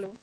Hello.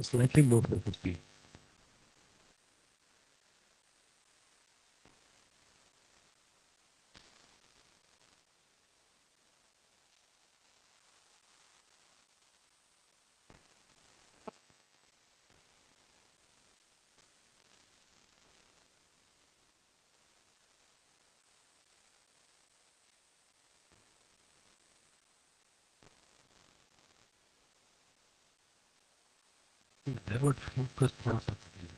Slightly more frequently. They would focus on something.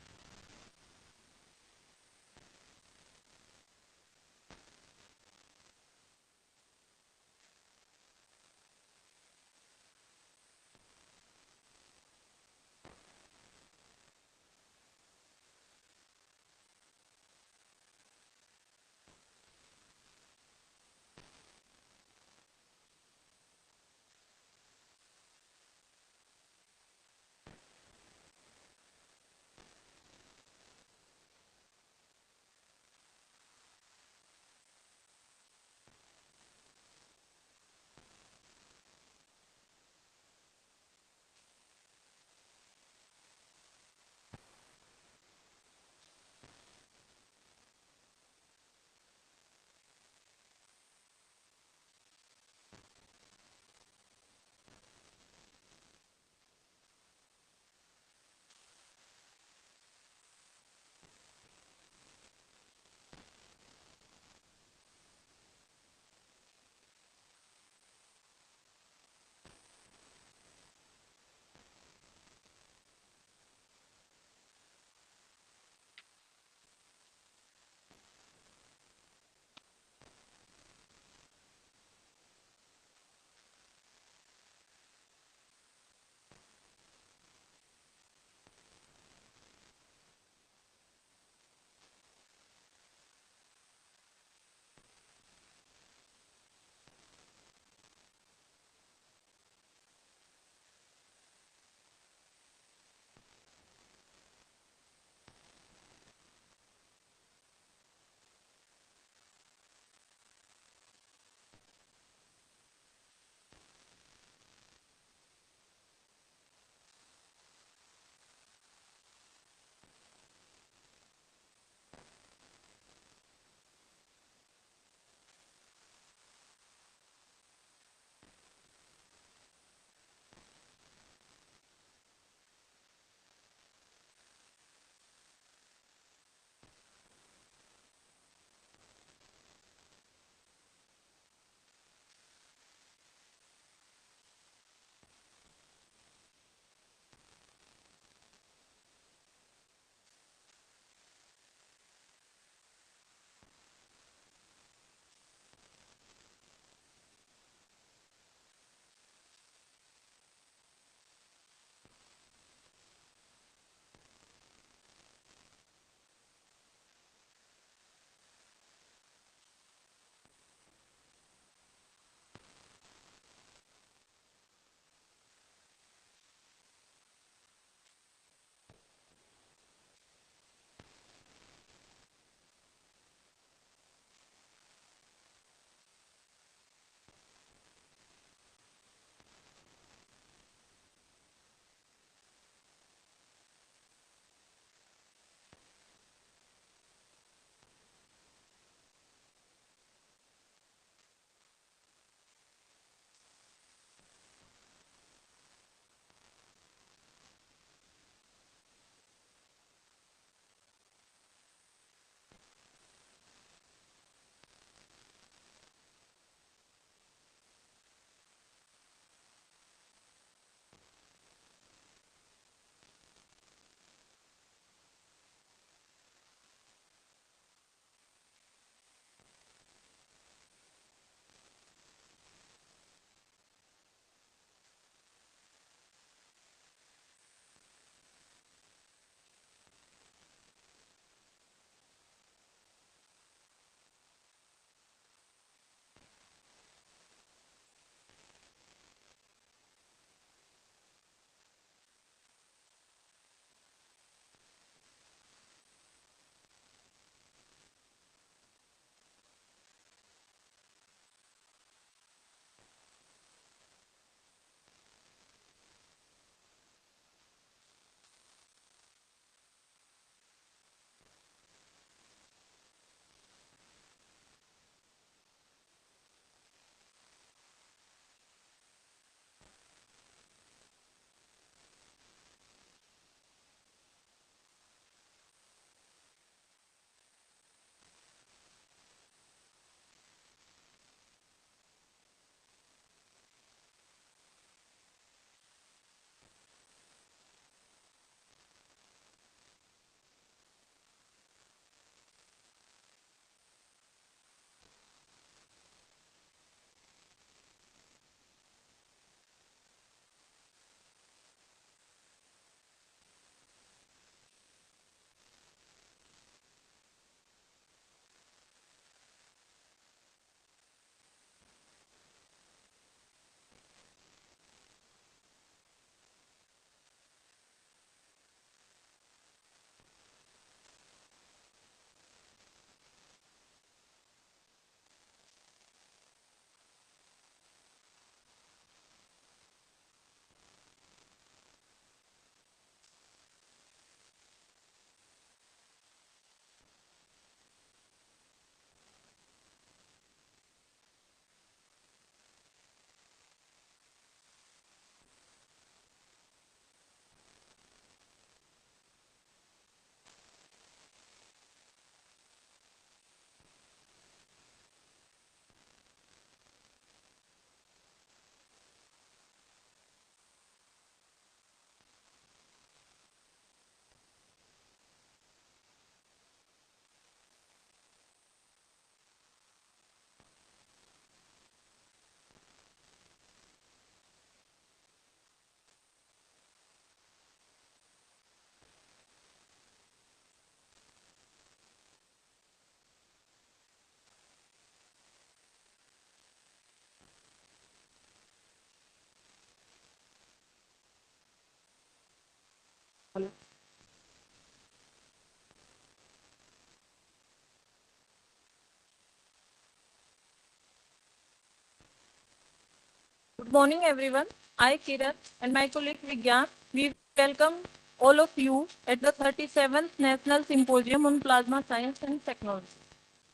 Good morning, everyone. I, Kiran, and my colleague Vigyan, we welcome all of you at the 37th National Symposium on Plasma Science and Technology.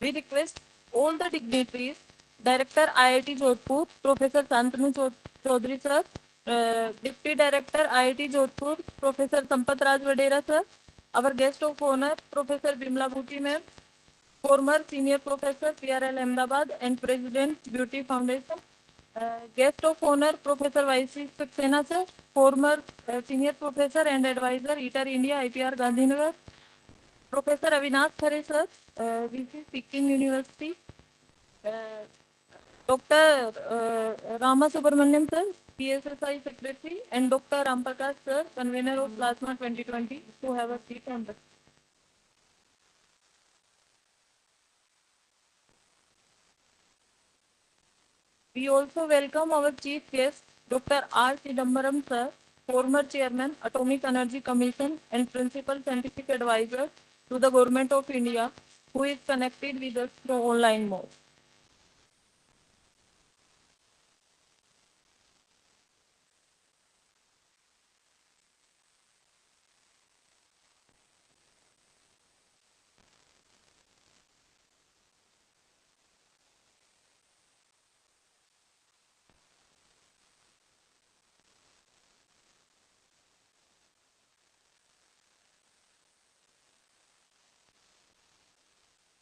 We request all the dignitaries, Director IIT Jodhpur, Professor Santanu Chaudhary sir, Deputy Director IIT Jodhpur, Professor Sampat Raj Vadera sir, our guest of honor, Professor Bimla Bhuti ma'am, former senior professor PRL Ahmedabad and President Beauty Foundation. Guest of honor Professor Y.C. Saxena sir, former senior professor and advisor ITER India IPR Gandhinagar. Professor Avinash Khare sir, VC Sikkim University. Uh, Dr. Rama Subramaniam sir, PSSI Secretary, and Dr. Ramprakash sir, convener of Plasma 2020, to have a seat on the. We also welcome our chief guest, Dr. R. Chidambaram sir, former chairman, Atomic Energy Commission and principal scientific advisor to the Government of India, who is connected with us through online mode.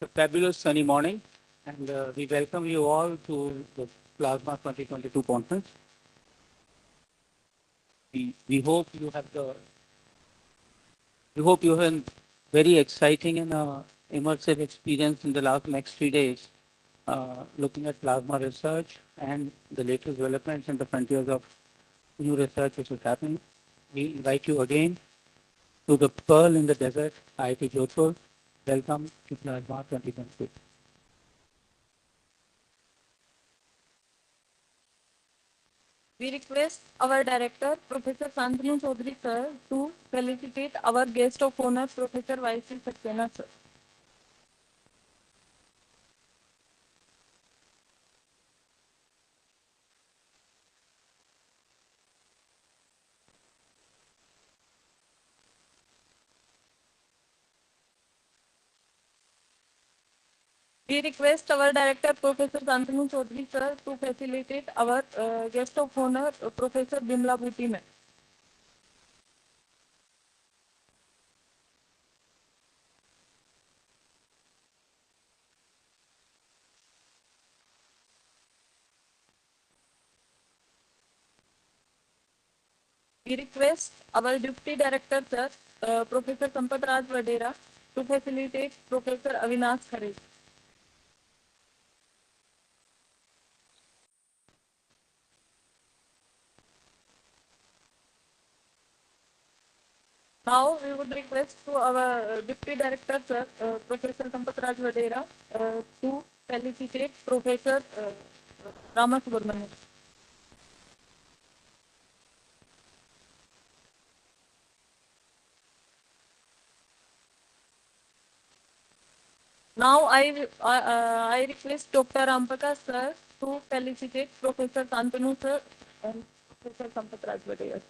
A fabulous sunny morning, and we welcome you all to the Plasma 2022 conference. We hope you have a very exciting and immersive experience in the next 3 days, looking at plasma research and the latest developments and the frontiers of new research which is happening. We invite you again to the Pearl in the Desert, IIT Jodhpur. Welcome to Plasma 2022. We request our director, Professor Santanu Chaudhary sir, to felicitate our guest of honor, Professor Y.C. Saxena sir. We request our director, Professor Santanu Chaudhary sir, to facilitate our guest of honor, Professor Bimla Bhuti ma'am. We request our deputy director, sir, Professor Sampat Raj Vadera, to facilitate Professor Avinash Khare. Now we would request to our deputy director, sir, Professor Sampat Raj Vadera, to felicitate Professor Rama Subramanian. Now I request Dr. Rampaka sir to felicitate Professor Santanu sir and Professor Sampat Raj Vadera.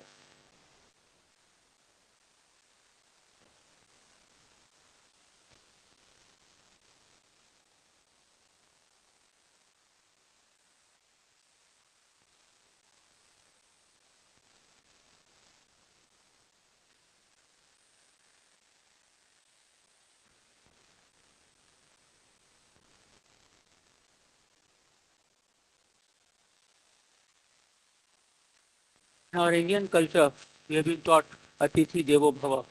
In our Indian culture, we have been taught Atithi Devo Bhava,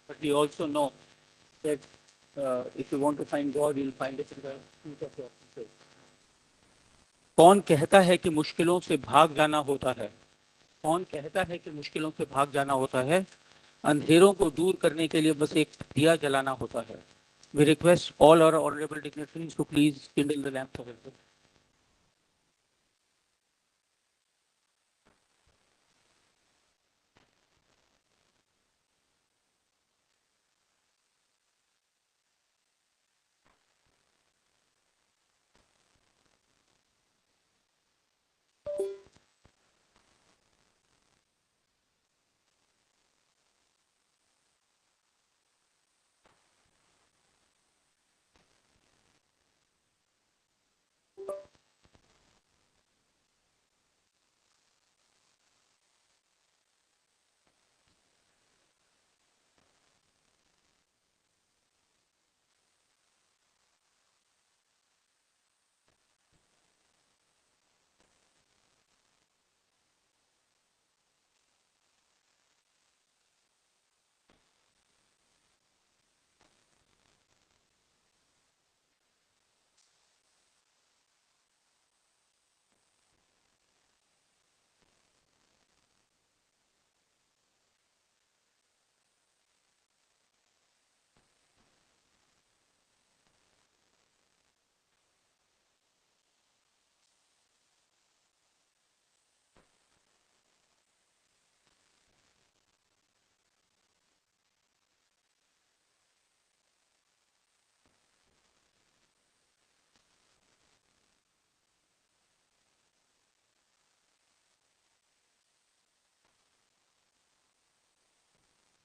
but we also know that if you want to find God, you'll find it in the fruit of your faith. कौन कहता है कि मुश्किलों से भाग जाना होता है? कौन कहता है कि मुश्किलों से भाग जाना होता है? अंधेरों को दूर करने के लिए बस एक दिया जलाना होता है. We request all our honorable dignitaries to please kindle the lamps of heaven.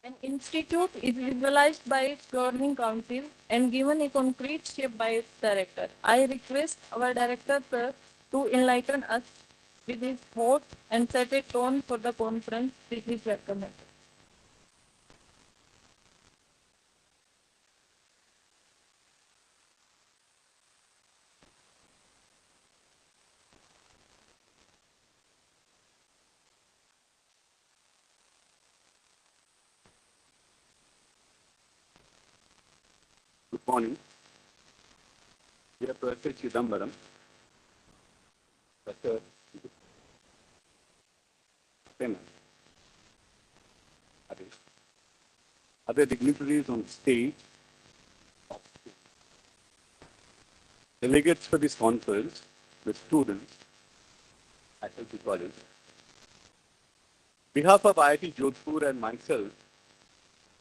An institute is visualized by its governing council and given a concrete shape by its director. I request our director, sir, to enlighten us with his thoughts and set a tone for the conference with his recommendation. Good morning. Dear Professor Chidambaram, Professor Penna, other dignitaries on stage, delegates for this conference, the students at the college. On behalf of IIT Jodhpur and myself,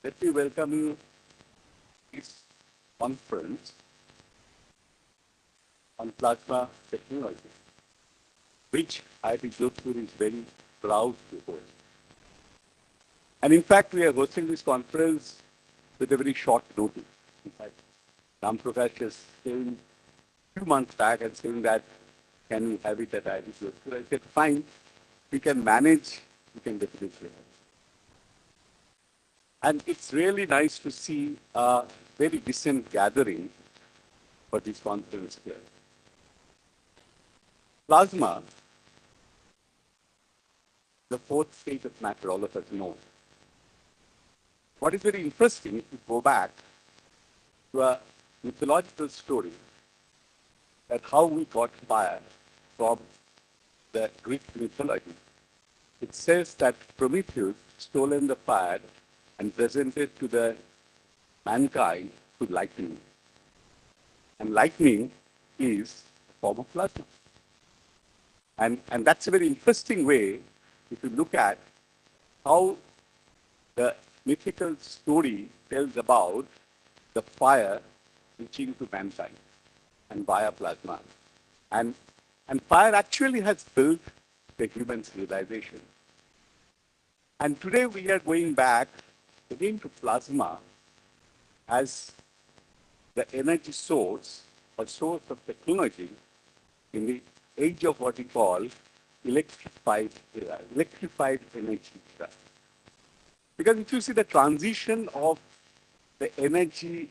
let me welcome you to this conference on plasma technology, which IIT Jodhpur is very proud to host. And in fact, we are hosting this conference with a very short notice. In fact, Ram Prakash just came a few months back and saying that, can we have it at IIT Jodhpur? I said, fine, we can manage, we can definitely. And it's really nice to see a very decent gathering for this conference here. Plasma, the fourth state of matter, all of us know. What is very interesting, if you go back to a mythological story, that how we got fire from the Greek mythology. It says that Prometheus stolen the fire and presented to the mankind to lightning. And lightning is a form of plasma. And that's a very interesting way, if you look at how the mythical story tells about the fire reaching to mankind and via plasma. And fire actually has built the human civilization. And today we are going back again to plasma as the energy source or source of technology in the age of what we call electrified energy era. Because if you see the transition of the energy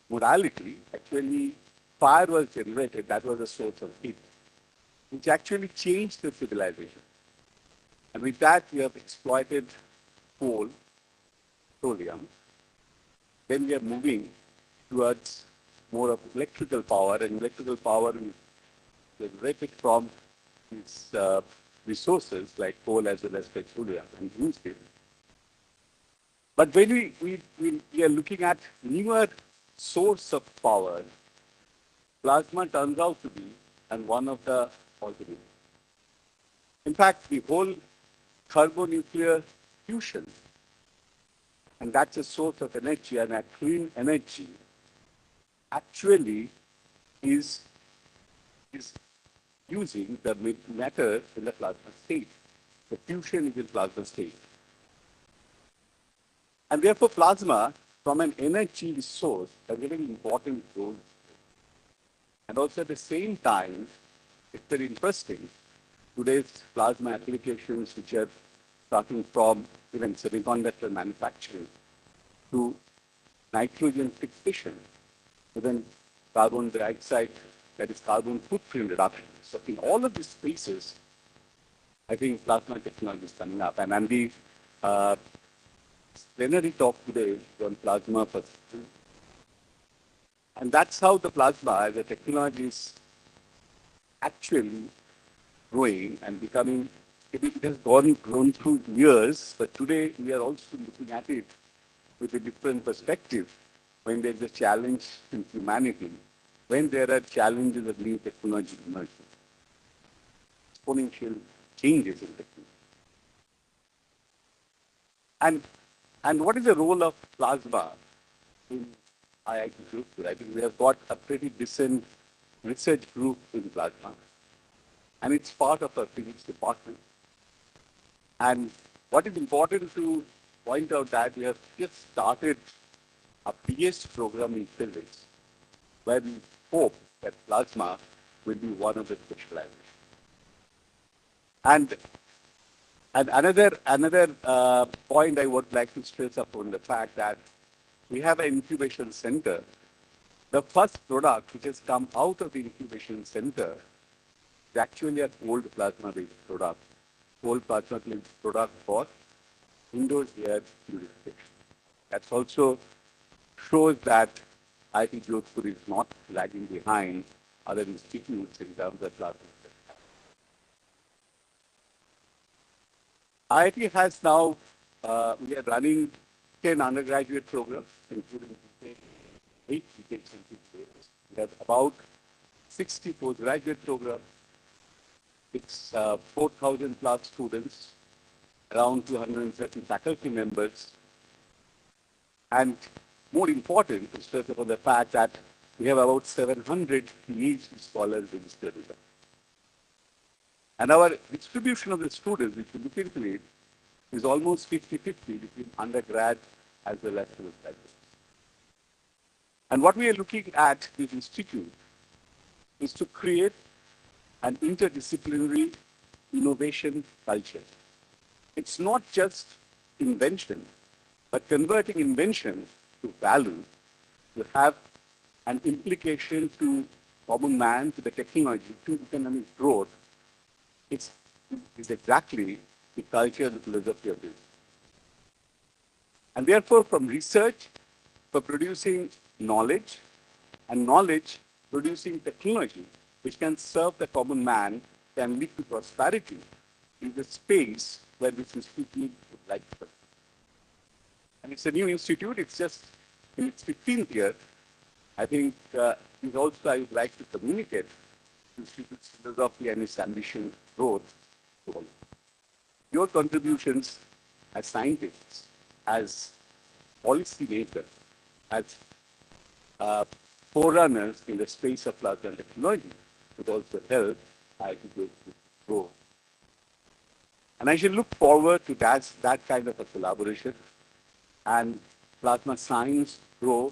modality, actually fire was generated, that was a source of heat, which actually changed the civilization. And with that, we have exploited coal, petroleum. Then we are moving towards more of electrical power, and electrical power is generated from these resources like coal as well as petroleum and used it. But when we are looking at newer source of power, plasma turns out to be and one of the alternatives. In fact, the whole thermonuclear fusion, and that's a source of energy, and that clean energy actually is using the matter in the plasma state. The fusion is in plasma state. And therefore, plasma, from an energy source, a very important role. And also at the same time, it's very interesting, today's plasma applications, which are starting from even semiconductor manufacturing to nitrogen fixation, even carbon dioxide, that is carbon footprint reduction. So in all of these spaces, I think plasma technology is coming up. And the plenary talk today is on plasma first. And that's how the plasma as a technology is actually growing and becoming, it has grown through years, but today we are also looking at it with a different perspective when there's a challenge in humanity, when there are challenges of new technology emerging, exponential changes in technology. And what is the role of plasma in IIT group? I think we have got a pretty decent research group in plasma, and it's part of our physics department. And what is important to point out that we have just started a PhD program in physics, where we hope that plasma will be one of the specializations. And and another point I would like to stress upon the fact that we have an incubation center. The first product which has come out of the incubation center is actually a cold plasma-based product, cold plasma-based product for indoor air purification. That's also shows that IIT Jodhpur is not lagging behind other institutes in terms of plasma. IIT has now, we are running 10 undergraduate programs, including 8 BTech certificates. We have about 60 postgraduate programs. It's 4,000 plus students, around 230 faculty members. And more important to stress upon the fact that we have about 700 PhD scholars registered with us. And our distribution of the students, if you look into it, is almost 50-50 between undergrad as well as postgraduates. And what we are looking at this institute is to create an interdisciplinary innovation culture. It's not just invention, but converting invention to value to have an implication to common man, to the technology, to economic growth. It's exactly the culture and the philosophy of this. And therefore, from research, for producing knowledge, and knowledge producing technology, which can serve the common man, can lead to prosperity, is the space where this institute would like to. And it's a new institute, it's just in its 15th year. I think is also I would like to communicate the institute's philosophy and its ambition growth to all. Your contributions as scientists, as policymakers, as forerunners in the space of plasma technology would also help IIT to grow. And I should look forward to that kind of a collaboration and plasma science grow,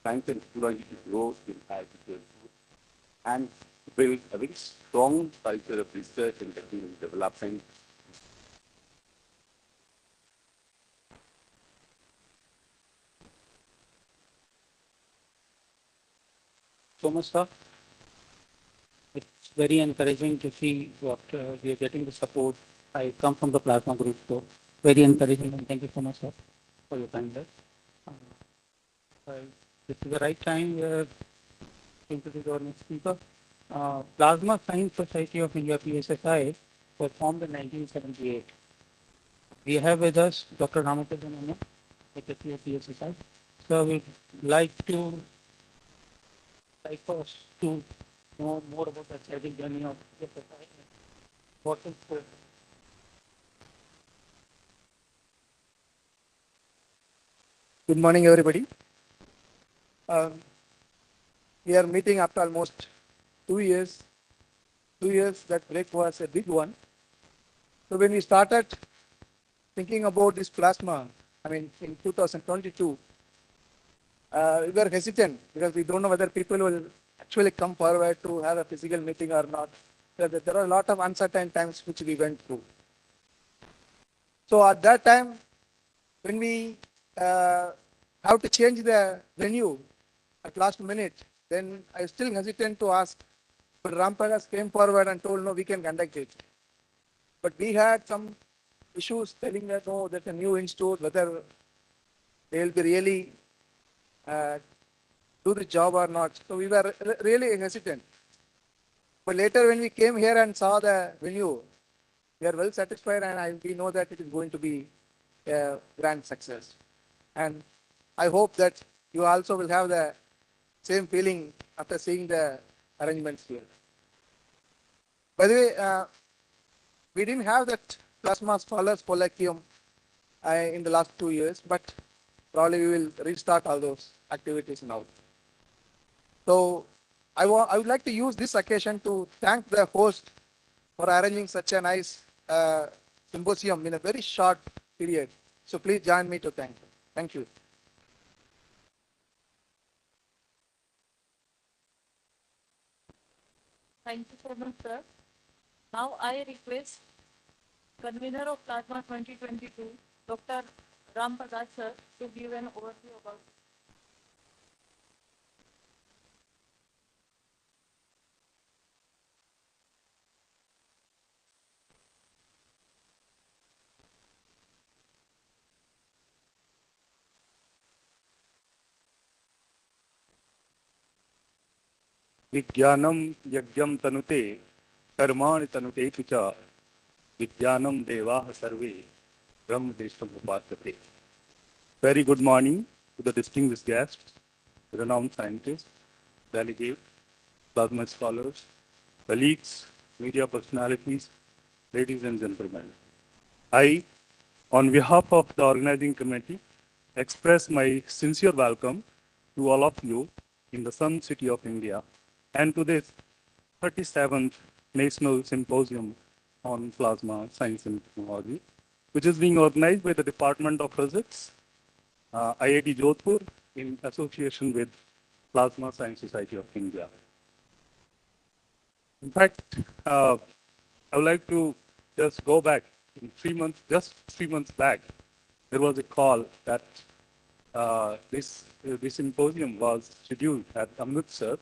science and technology to grow in IIT and build a very strong culture of research and technology development. So much, sir. It's very encouraging to see what we are getting the support. I come from the plasma group, so very encouraging, and thank you so much, sir, for your time there. This is the right time to introduce our next speaker. Plasma Science Society of India, PSSI, was formed in 1978. We have with us Dr. Ramakrishnan Anna, Secretary of PSSI. So we'd like for us to know more about the exciting journey of PSSI. What is the Good morning, everybody. We are meeting after almost 2 years. 2 years, that break was a big one. So when we started thinking about this plasma, in 2022, we were hesitant because we don't know whether people will actually come forward to have a physical meeting or not. There are a lot of uncertain times which we went through. So at that time, when we have to change the venue at last minute, then I still hesitant to ask. But Rampagas came forward and told, no, we can conduct it. But we had some issues telling that, no, there's a new institute, whether they will be really do the job or not. So we were really hesitant. But later when we came here and saw the venue, we are well satisfied and we know that it is going to be a grand success. And I hope that you also will have the same feeling after seeing the arrangements here. By the way, we didn't have that plasma scholars colloquium in the last 2 years, but probably we will restart all those activities now. So I would like to use this occasion to thank the host for arranging such a nice symposium in a very short period. So please join me to thank him. Thank you. Thank you so much, sir. Now I request convener of Plasma 2022, Dr. Ram Prakash sir, to give an overview about. विज्ञानम यज्ञम तनुते कर्माणि तनुते च विज्ञानम देवाः सर्वे ब्रह्म देशम उपासते. Very good morning to the distinguished guests, renowned scientists, delegates, plasma scholars, colleagues, media personalities, ladies and gentlemen. I, on behalf of the organizing committee, express my sincere welcome to all of you in the Sun City of India and to this 37th National Symposium on Plasma Science and Technology, which is being organized by the Department of Physics, IIT Jodhpur, in association with Plasma Science Society of India. In fact, I would like to just go back in 3 months, just 3 months back, there was a call that this symposium was scheduled at Amritsar,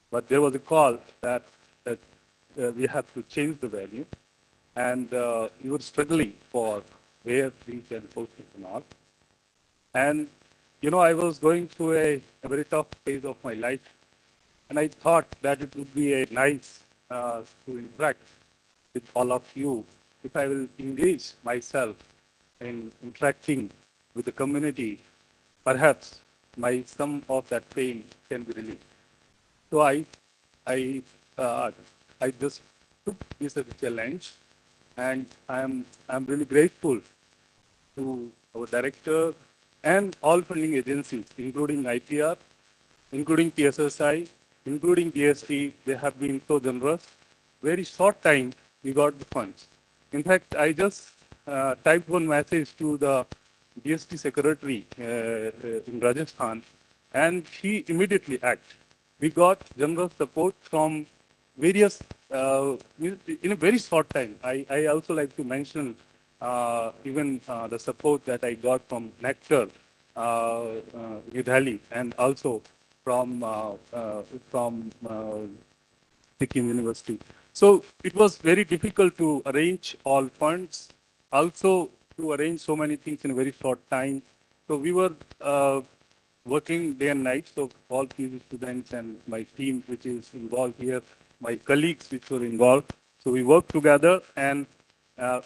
but there was a call that we have to change the venue, and we were struggling for where we can host it and all. And you know, I was going through a very tough phase of my life, and I thought that it would be a nice to interact with all of you if I will engage myself in interacting with the community. Perhaps my some of that pain can be relieved. So I, uh, I just took this as a challenge, and I'm really grateful to our director and all funding agencies, including IPR, including PSSI, including DST. They have been so generous. Very short time, we got the funds. In fact, I just typed one message to the DST secretary in Rajasthan, and he immediately acted. We got generous support from various, in a very short time. I also like to mention even the support that I got from Nectar, New Delhi, and also from Sikkim University. So it was very difficult to arrange all funds, also to arrange so many things in a very short time. So we were working day and night. So all PhD students and my team, which is involved here, my colleagues which were involved. So we worked together, and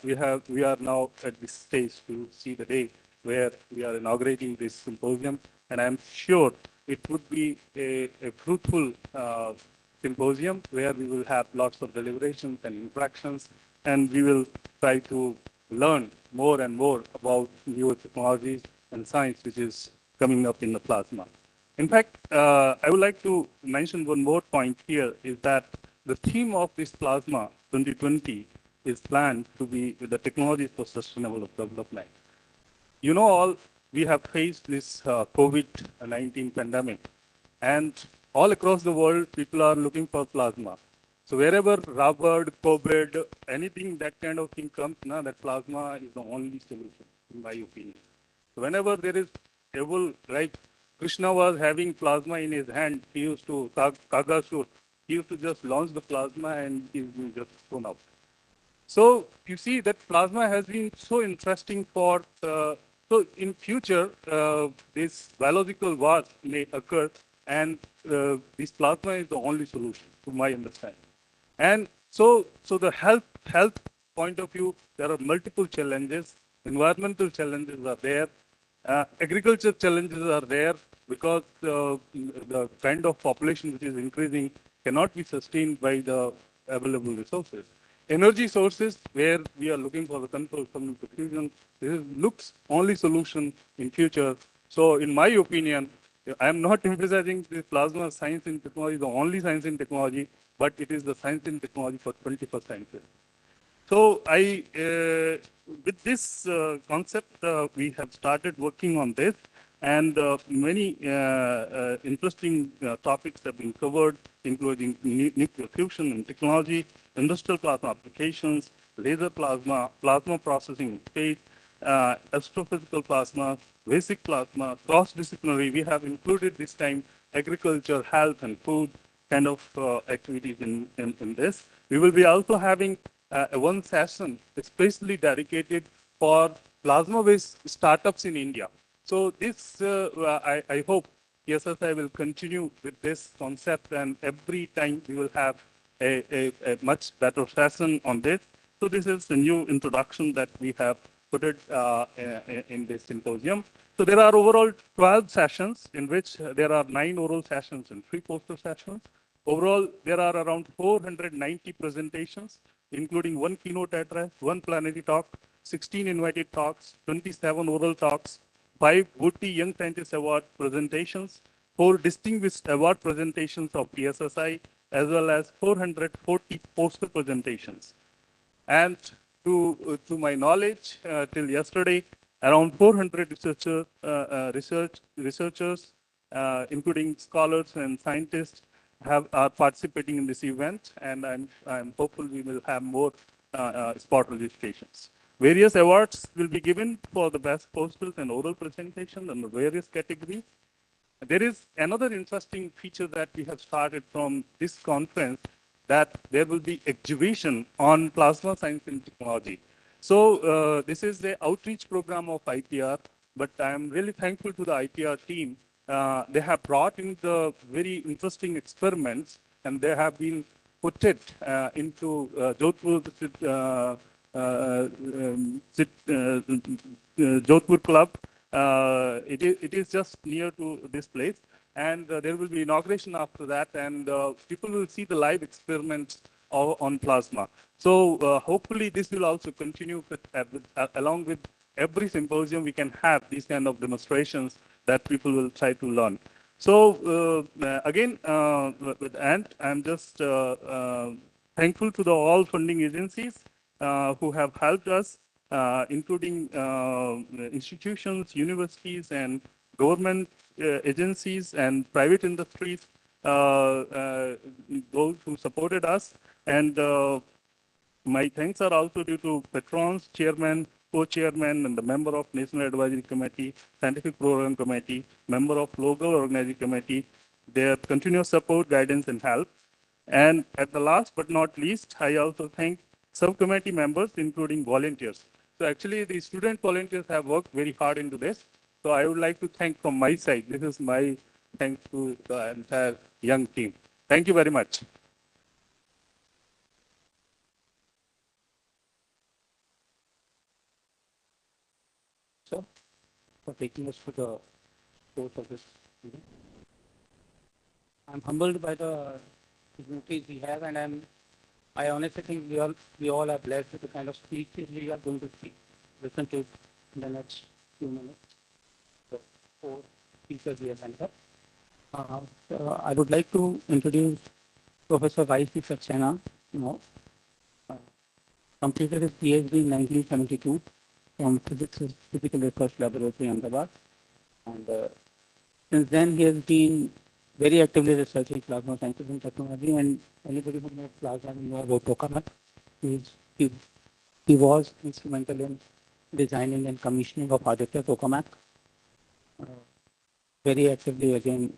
we are now at this stage to see the day where we are inaugurating this symposium, and I'm sure it would be a fruitful symposium where we will have lots of deliberations and interactions, and we will try to learn more and more about new technologies and science which is coming up in the plasma. In fact, I would like to mention one more point here is that the theme of this plasma 2020 is planned to be the technologies for sustainable development. You know, all we have faced this COVID-19 pandemic, and all across the world, people are looking for plasma. So wherever rubber, COVID, anything that kind of thing comes, now that plasma is the only solution, in my opinion. So whenever there is able, like Krishna was having plasma in his hand, he used to Kagasur, he used to just launch the plasma and he's been just thrown out. So you see that plasma has been so interesting for, so in future, this biological wars may occur, and this plasma is the only solution to my understanding. And so the health point of view, there are multiple challenges. Environmental challenges are there. Agriculture challenges are there because the kind of population which is increasing cannot be sustained by the available resources. Energy sources, where we are looking for the control from the fusion, this looks only solution in future. So in my opinion, I am not emphasizing the plasma science and technology, the only science and technology, but it is the science and technology for 21st century. So with this concept, we have started working on this, and many interesting topics have been covered, including nuclear fusion and technology, industrial plasma applications, laser plasma, plasma processing in space, astrophysical plasma, basic plasma, cross-disciplinary. We have included this time agriculture, health, and food kind of activities in this. We will be also having one session especially dedicated for plasma-based startups in India. So this, I hope PSSI will continue with this concept, and every time we will have a much better session on this. So this is the new introduction that we have put it in this symposium. So there are overall 12 sessions in which there are 9 oral sessions and 3 poster sessions. Overall, there are around 490 presentations, including 1 keynote address, 1 plenary talk, 16 invited talks, 27 oral talks, 5 Woody Young Scientist Award presentations, 4 distinguished award presentations of PSSI, as well as 440 poster presentations. And to my knowledge, till yesterday, around 400 researchers, including scholars and scientists, are participating in this event, and I'm hopeful we will have more spot registrations. Various awards will be given for the best posters and oral presentation in the various categories. There is another interesting feature that we have started from this conference, that there will be exhibition on plasma science and technology. So this is the outreach program of IPR, but I am really thankful to the IPR team. They have brought in the very interesting experiments, and they have been put it into Jodhpur Jodhpur Club. It is just near to this place, and there will be inauguration after that, and people will see the live experiments on plasma. So hopefully this will also continue along with every symposium. We can have these kind of demonstrations that people will try to learn. So again, and I'm just thankful to the all funding agencies who have helped us, including institutions, universities, and government agencies and private industries, those who supported us. And my thanks are also due to patrons, chairman, co-chairman, and the member of National Advisory Committee, Scientific Program Committee, member of Local Organizing Committee, their continuous support, guidance, and help. And at the last but not least, I also thank subcommittee members, including volunteers. So actually, the student volunteers have worked very hard into this. So I would like to thank from my side. This is my thanks to the entire young team. Thank you very much. Sir, for taking us through the course of this meeting. I'm humbled by the opportunities we have, and I honestly think we all are blessed with the kind of speeches we are going to listen to in the next few minutes. The 4 speakers we have lined up. So I would like to introduce Professor Y.C. Saxena. Uh, completed his PhD in 1972 from Physical Research Laboratory, Ahmedabad. And since then, he has been very actively researching plasma sciences and technology. And anybody who knows plasma will know about tokamak. He, he was instrumental in designing and commissioning of Aditya tokamak. Uh, very actively again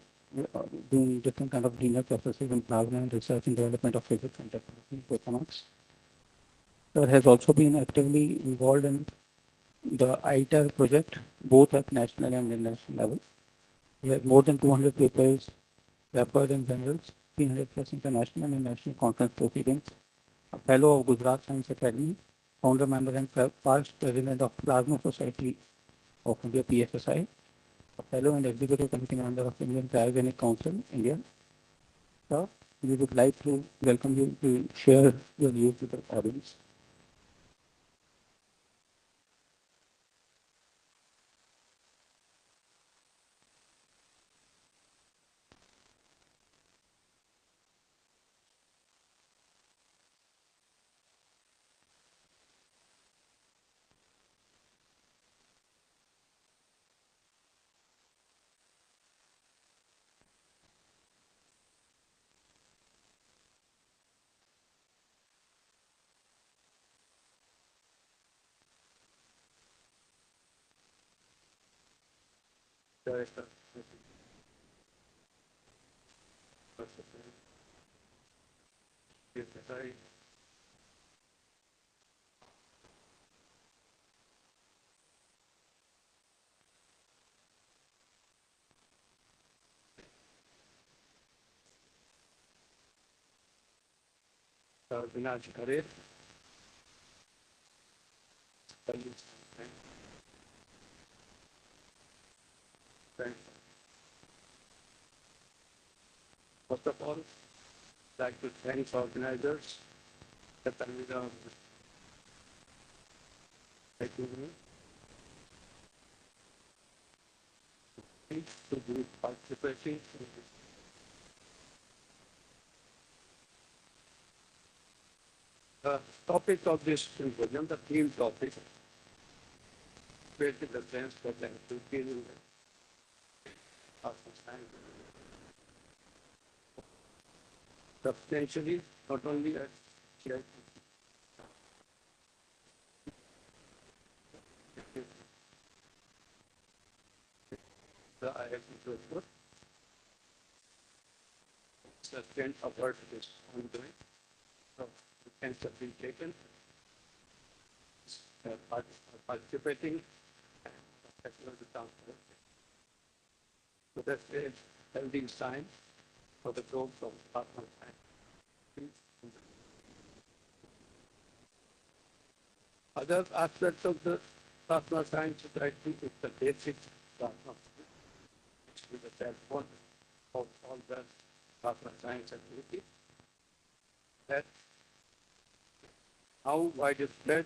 doing different kind of linear processes in plasma and research and development of physics and technology tokamaks. Sir has also been actively involved in the ITER project, both at national and international level. We have more than 200 papers referred in journals, 300 plus international and national conference proceedings, a fellow of Gujarat Science Academy, founder member and past president of Plasma Society of India, PSSI, a fellow and executive committee member of Indian Cryogenic Council, India. Sir, we would like to welcome you to share your views with the audience. Director. Yes, I Vinash Khare. First of all, I'd like to thank organizers, the Tanvida, to be participating. The topic of this symposium, the theme topic, creating the sense for them to feel substantially, not only at CIT, the IIT Jodhpur, sustained effort is ongoing. So, attempts have been taken, participating, and technology transfer. So that's a healthy sign for the growth of partner science. Other aspects of the plasma science society is the basic plasma, which is the backbone of all the plasma science activity. That how widespread,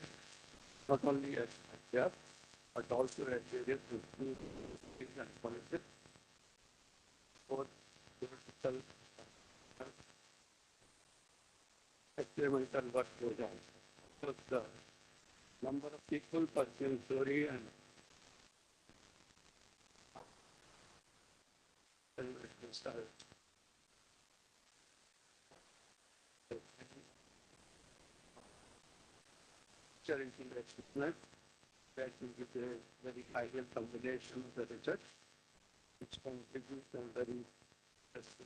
not only at India, but also at various institutions and colleges, for theoretical experimental work goes on. So the number of people pursuing theory and style. Into the experiment that will give a very ideal combination of the research, which contributes and very successful.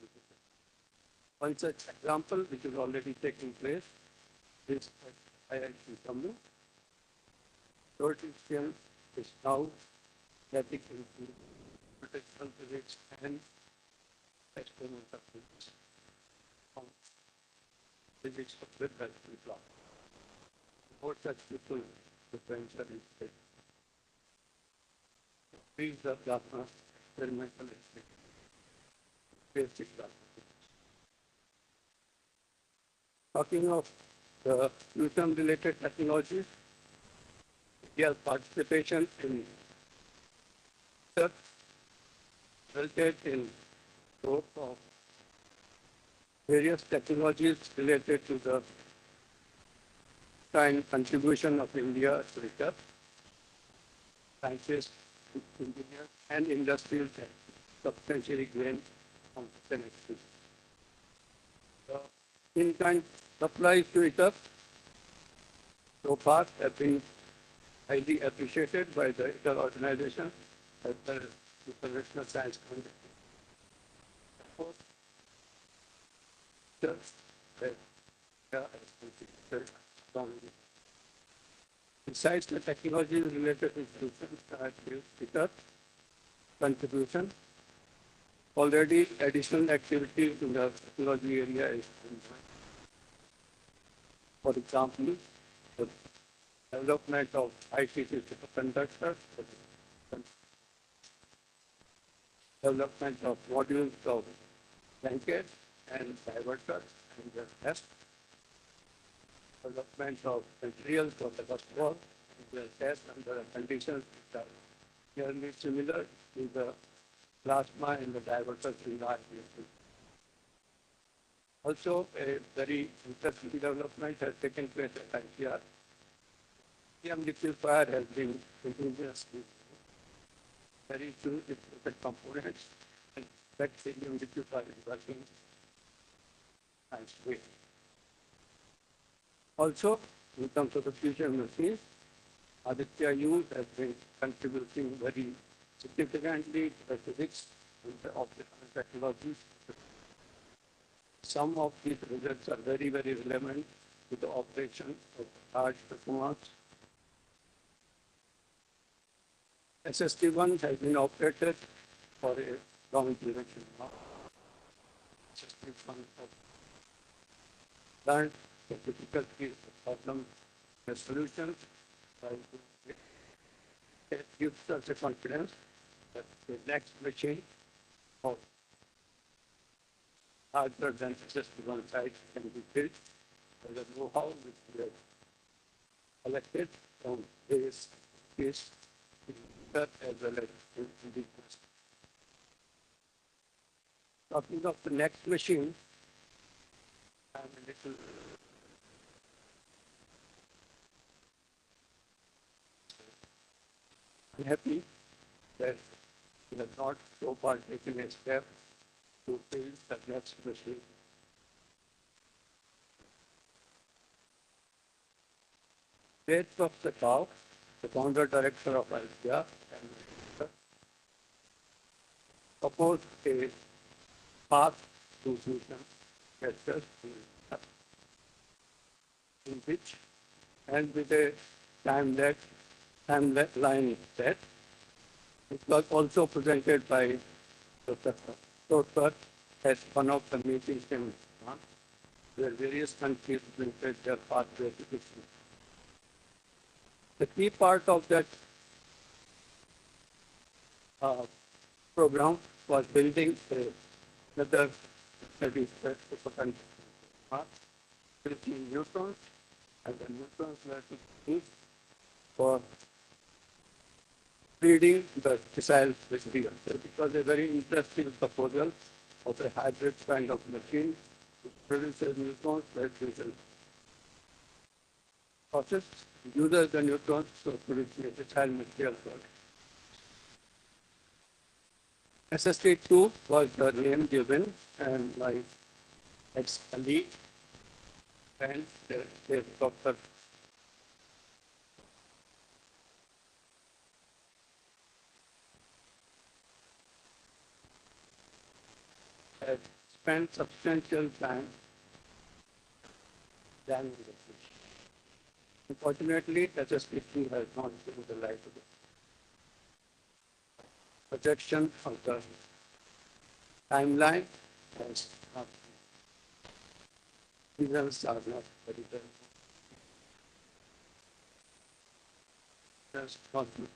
One such example, which is already taking place, is at IIT Jammu. Theoretical skills is now getting into protectional physics and experimental physics from physics of the gravity law. More such people differential in these are plasma experimental basic plasma. Talking of the fusion-related technologies, India's participation in research resulted in growth of various technologies related to the kind contribution of India to research, scientists, engineers, and industries have substantially gained competence. The in-kind supplies to ITER so far have been highly appreciated by the ITER organization as well as the International Science Community. Besides the technology related to ITER contribution, already additional activities in the technology area is ongoing. For example, the development of ICT superconductors, development of modules of blankets and diverters and their test, development of materials for the bus wall and their test under conditions which are nearly similar to the plasma and the diverters in the RPS. Also, a very interesting development has taken place at ICR. EM liquefier has been continuously very few different components, and that EM liquefier is working nice way. Also, in terms of the future machines, Aditya Youth has been contributing very significantly the physics and the optical technology. Some of these results are very, very relevant to the operation of large performance. SST-1 has been operated for a long duration now. SST-1 has learned the difficulties of problem solution. It gives us a confidence that the next machine of larger than SST-1 size can be built by the know-how which we have collected from various case as well as in the past. Talking of the next machine, I'm a little unhappy that we have not so far taken a step to build the next machine. Based of the talk, the founder director of IDEA proposed a path to solution sectors in which and with a timeline set. It was also presented by Professor Toker at one of the meetings in France, where various countries presented their pathway to victory. The key part of that program was building another study set to potential 15 neutrons, and the neutrons were to be used for breeding the missile material. So it was a very interesting proposal of a hybrid kind of machine which produces neutrons that uses process, uses the neutrons to produce a missile material product. SST-2 was the name given, and my ex-colleague and the Dr. had spent substantial time planning the fish. Unfortunately, SST-2 has not given the light of the projection of the timeline has not. Results are not very well. Just not good.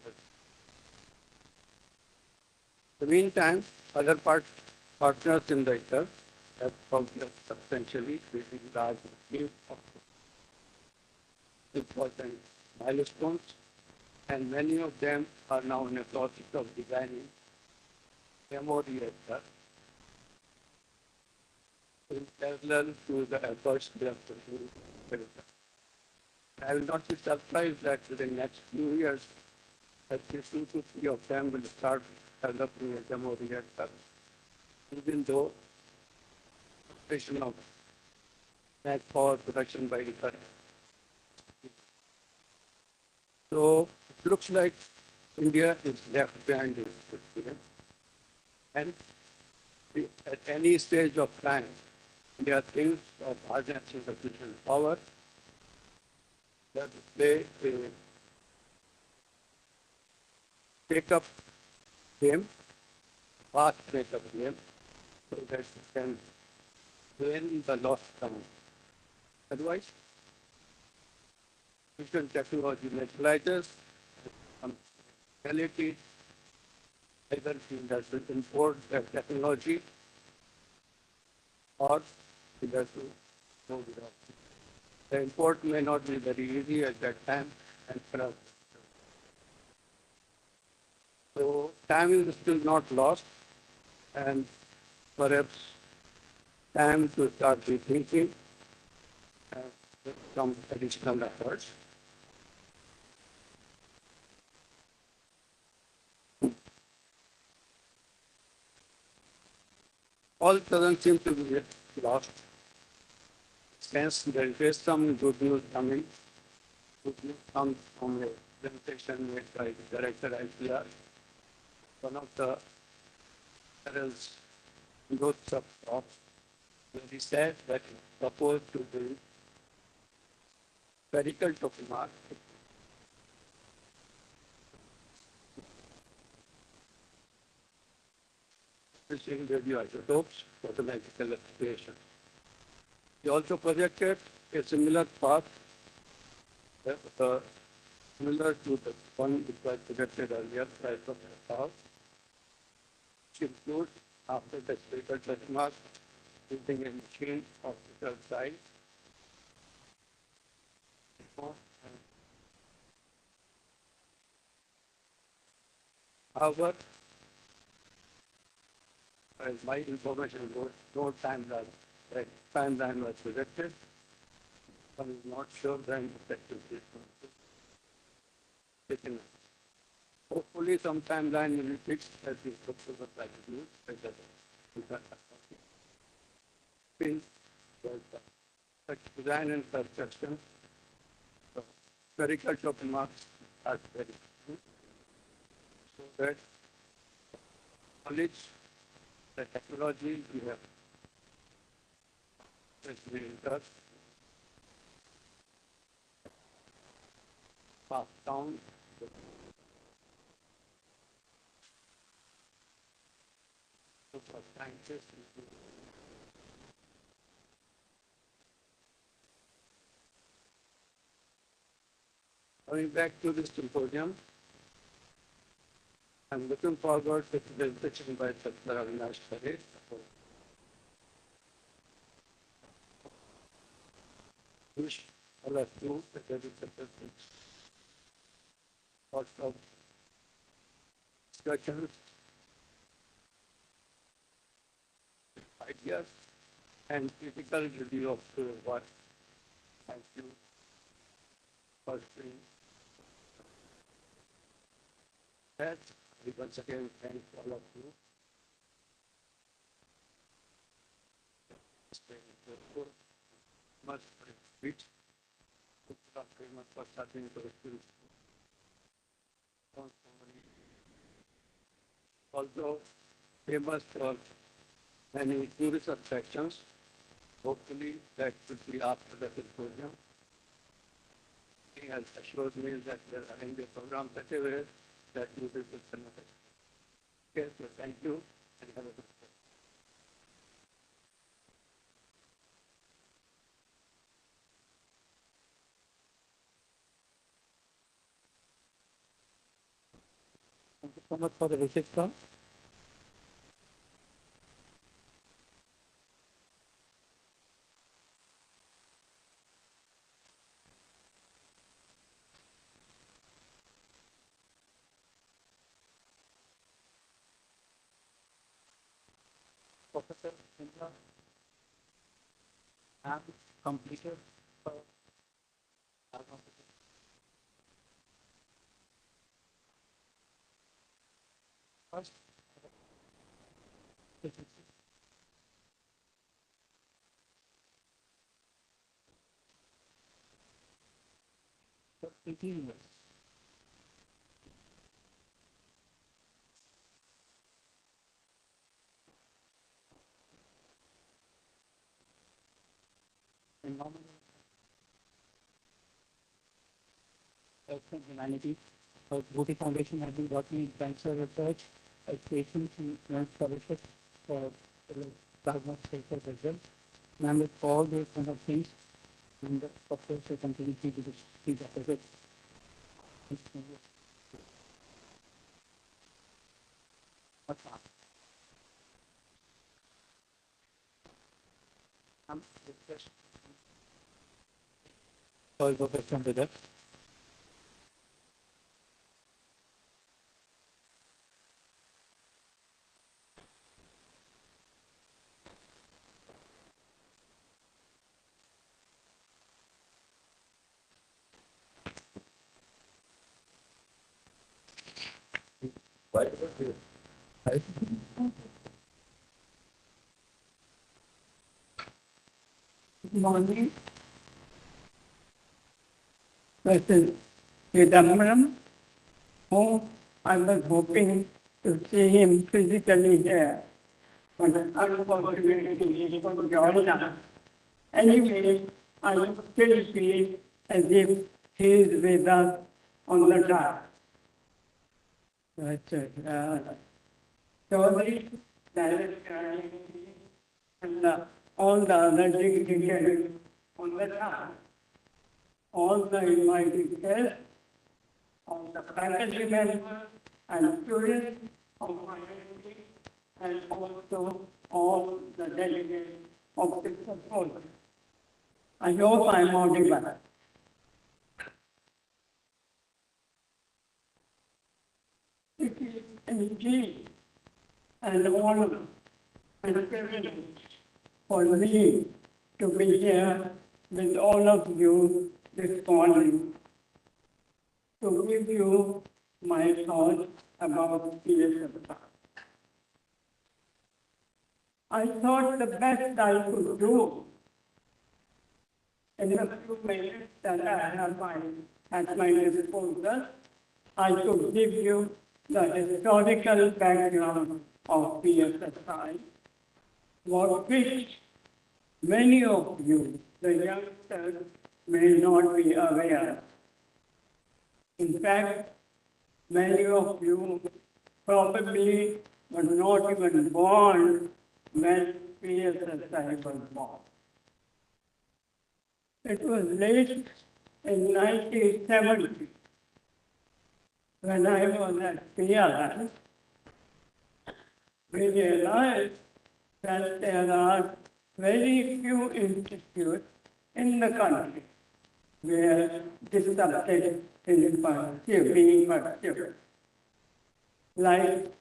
In the meantime, other partners in the ITER have progressed substantially, creating large scale of important milestones, and many of them are now in the process of designing demo reactor in parallel to the efforts they have to do. I will not be surprised that in the next few years, at least 2 to 3 of them will start developing a demo reactor, even though operation of net power production by ITER. So it looks like India is left behind in this area. And at any stage of time, there are things of harnessing sufficient power that they take up game, fast take up game, so that you can win the lost ground. Otherwise, fusion technology neutralizes reality, either it has to import the technology or it has to go without. The import may not be very easy at that time, and perhaps. So time is still not lost, and perhaps time to start rethinking some additional efforts. All doesn't seem to be lost. Since there is some good news coming, good news comes from a presentation made by Director IPR one of the Carol's notes of thought, where he said that he proposed to build spherical tokamak using radioisotopes for the medical application. He also projected a similar path, similar to the one which was projected earlier by Professor Paul, which includes, after the spherical tokamak, using a machine optical size. However, as my information goes, no timeline was projected. I am not sure when effective date was taken. Hopefully, some timeline will be fixed as the proposal like to use. Such design and construction, spherical shopping marks are very good, so that knowledge, the technology we have passed down for scientists. Coming back to this symposium, I'm looking forward to the presentation by Dr. Avinash Parekh. Wish all of you a very successful lots of discussions, ideas, and critical review of the work. Thank you for being that. We once again thank all of you. Much speech. Thank you very much for starting to the also famous for many tourist attractions. Hopefully that could be after the symposium. He has assured me that they are running the program such a way that you will be connected. Okay, so thank you and have a good day. Thank you so much for the visit, sir. Professor Simla, have completed first 18 years. In nominal health and humanity, Booty Foundation has been working in cancer research, education, and scholarship for plasma sector as well. And with all those kind of things, and of course, we continue to do these efforts. Sorry for question with that. Good morning. Mr. Chidambaram, whom I was hoping to see him physically here, but unfortunately he couldn't join us. Anyway, I still feel as if he is with us on the dark. That's it. Sorry, director, and all the other dignitaries on the dark. All the invited guests, all the faculty members and students of my university, and also all the delegates of the support. I hope I'm audible. It is indeed an honor and a privilege for me to be here with all of you this morning to give you my thoughts about PSFR. I thought the best I could do in the few minutes that I have at my disposal, I could give you the historical background of PSSI, for which many of you, the youngsters, may not be aware. In fact, many of you probably were not even born when PSSI was born. It was late in 1970 when I was at PLI. We realized that there are very few institutes in the country where this subject is being pursued. Like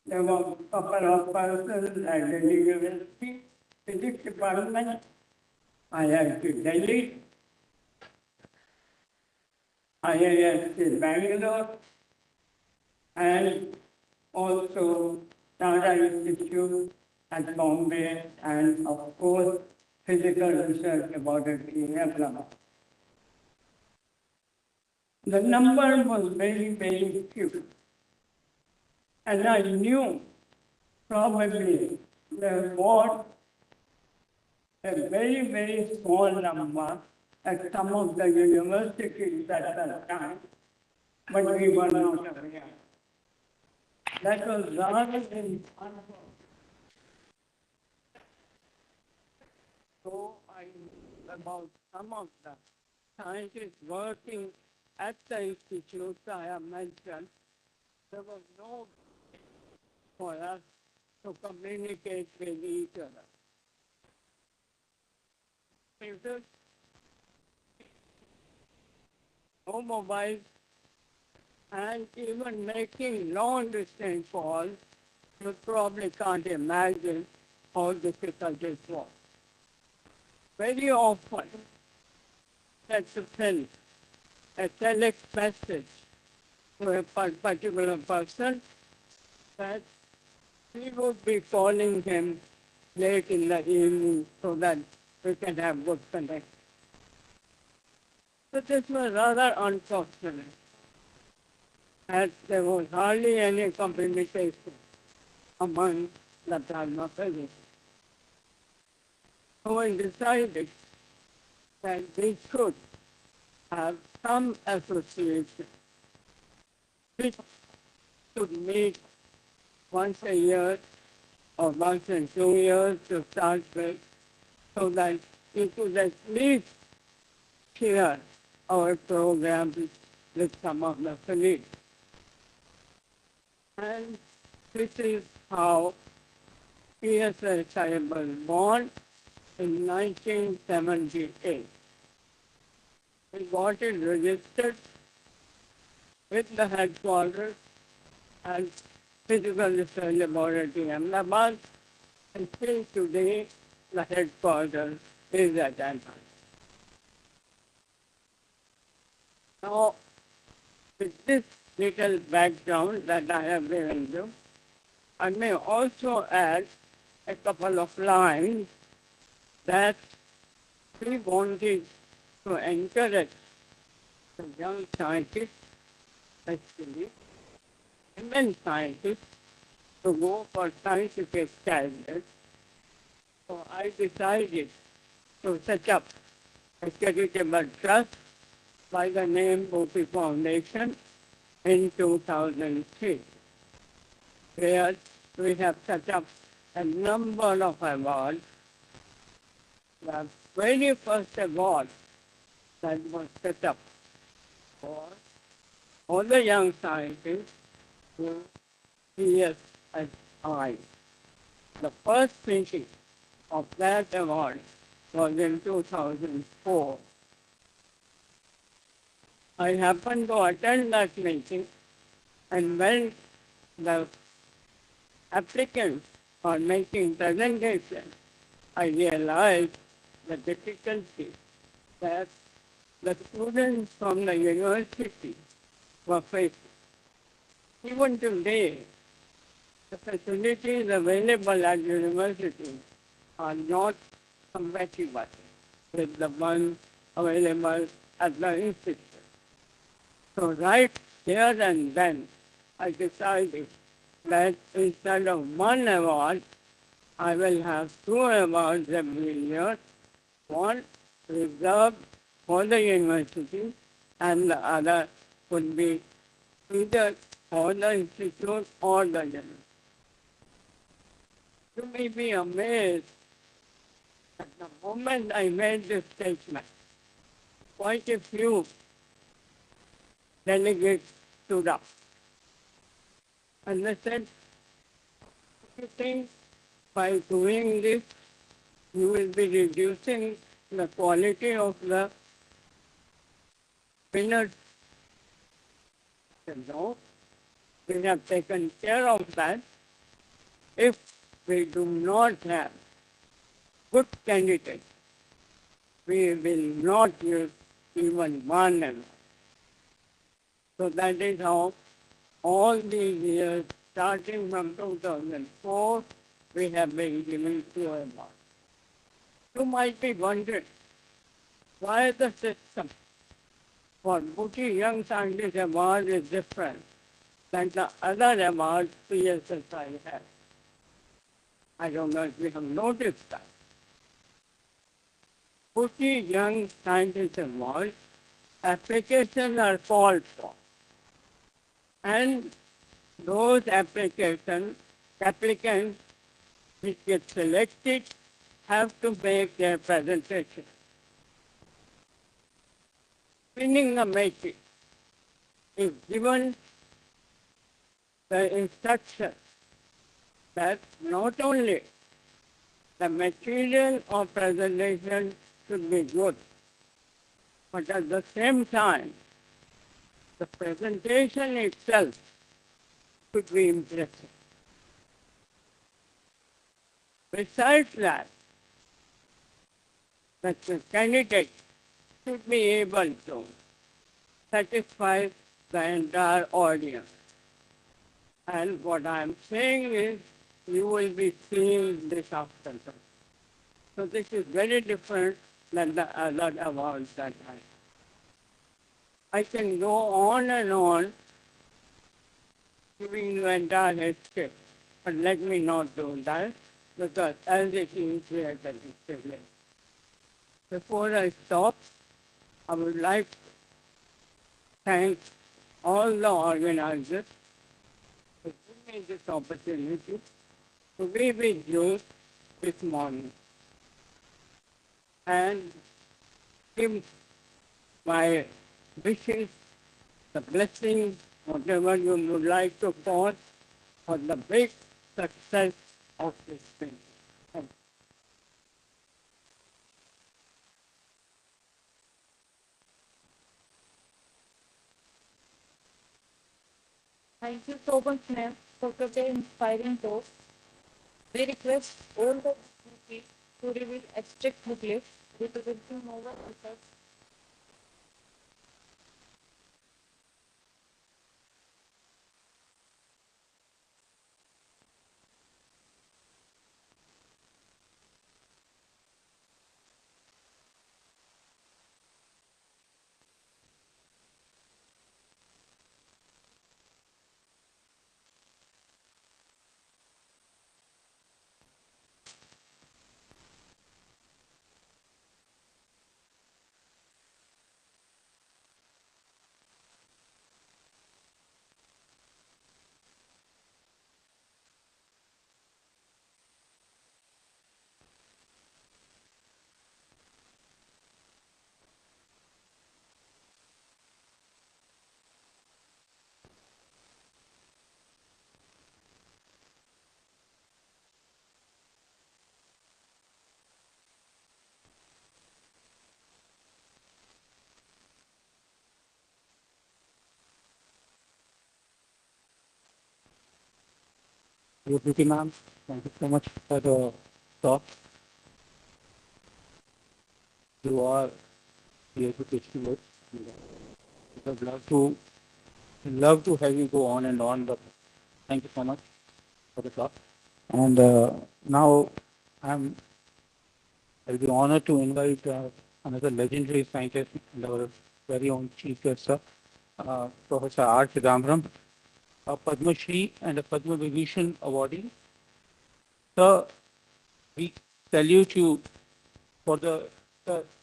there were a couple of persons at the University Physics Department, IIT Delhi, IISc Bangalore, and also Tata Institute at Bombay, and of course, Physical Research Laboratory in Ahmedabad. The number was very, very few. And I knew probably there was a very, very small number at some of the universities at that time, but we were not aware. That was rather than so I knew about some of the scientists working at the institutes I have mentioned. There was no way for us to communicate with each other. Computers, no mobiles, and even making long-distance calls, you probably can't imagine how difficult it was. Very often, had to send a telex message to a particular person that we would be calling him late in the evening so that we can have good connection. So this was rather unfortunate, as there was hardly any communication among the plasma physics. So we decided that we should have some association which should meet once a year or once in 2 years to start with, so that we could at least share our programs with some of the colleagues. And this is how PSSI was born in 1978. We got it registered with the headquarters at Physical Research Laboratory Ahmedabad, and still today the headquarters is at Ahmedabad. Now, with this little background that I have given you, I may also add a couple of lines that we wanted to encourage the young scientists, especially, women scientists to go for scientific careers. So I decided to set up a charitable trust by the name Gopi Foundation in 2003, where we have set up a number of awards. The very first award that was set up for all the young scientists who CSSI. The first meeting of that award was in 2004. I happened to attend that meeting, and when the applicants are making presentations, I realized the difficulty that the students from the university were facing. Even today, the facilities available at universities are not compatible with the ones available at the institute. So right here and then, I decided that instead of one award, I will have two awards every year, one reserved for the university and the other would be either for the institute or the university. You may be amazed at the moment I made this statement. Quite a few delegates stood up. And they said, you think by doing this, you will be reducing the quality of the winners? I said, no, we have taken care of that. If we do not have good candidates, we will not use even one award. So that is how all these years, starting from 2004, we have been giving two awards. You might be wondering why the system for Booty Young Scientist Award is different than the other awards PSSI has. I don't know if you have noticed that. Booty Young Scientist Award applications are called for. And those applicants which get selected have to make their presentation. Winning a matrix is given the instruction that not only the material of presentation should be good, but at the same time, the presentation itself should be impressive. Besides that, the candidate should be able to satisfy the entire audience. And what I'm saying is, you will be seeing this after. So this is very different than the other awards that I can go on and on giving you entire history, but let me not do that because as it is here that it's late. Before I stop, I would like to thank all the organizers for giving me this opportunity to be with you this morning and give my wishes, the blessings, whatever you would like to call, for the big success of this thing. Thank you. Thank you so much, ma'am, for such an inspiring talk. We request all the VPs to reveal abstract booklets representing novel research. Dear Beauty ma'am, thank you so much for the talk. You are the educational. I would love to have you go on and on, but thank you so much for the talk. And now I'm I'll be honored to invite another legendary scientist and our very own chief guest, sir, Professor R. Chidambaram, a Padma Shri and a Padma Vibhushan awardee. Sir, we salute you for the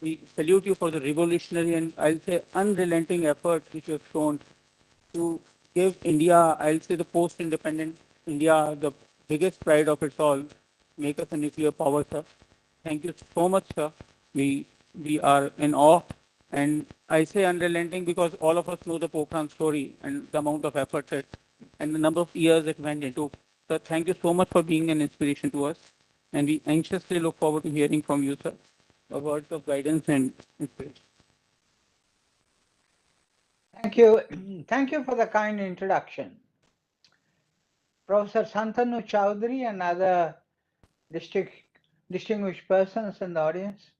we salute you for the revolutionary and I'll say unrelenting effort which you have shown to give India, I'll say the post-independent India, the biggest pride of it all, make us a nuclear power, sir. Thank you so much, sir. We are in awe, and I say unrelenting because all of us know the Pokhran story and the amount of effort it and the number of years it went into. Sir, thank you so much for being an inspiration to us, and we anxiously look forward to hearing from you, sir, a words of guidance and inspiration. Thank you. Thank you for the kind introduction. Professor Santanu Chowdhury and other distinguished persons in the audience.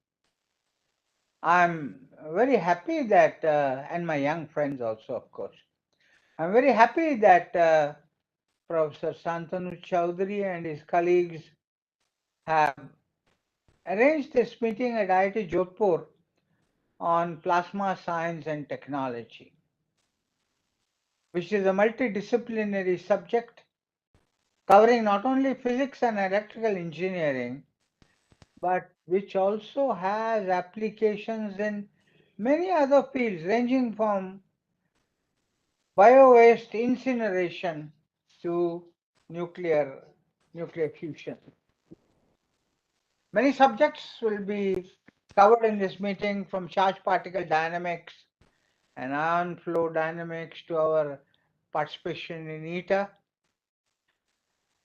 I'm very happy that, and my young friends also, of course. I'm very happy that Professor Santanu Chowdhury and his colleagues have arranged this meeting at IIT Jodhpur on plasma science and technology, which is a multidisciplinary subject covering not only physics and electrical engineering, but which also has applications in many other fields ranging from bio-waste incineration to nuclear fusion. Many subjects will be covered in this meeting, from charge particle dynamics and ion flow dynamics to our participation in ITER.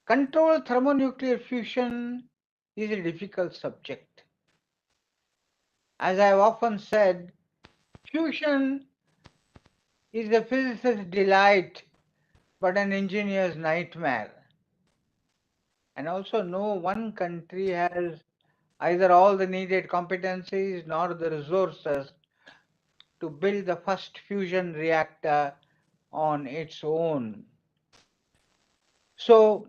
Controlled thermonuclear fusion is a difficult subject. As I've often said, fusion is a physicist's delight, but an engineer's nightmare. And also, no one country has either all the needed competencies nor the resources to build the first fusion reactor on its own. So,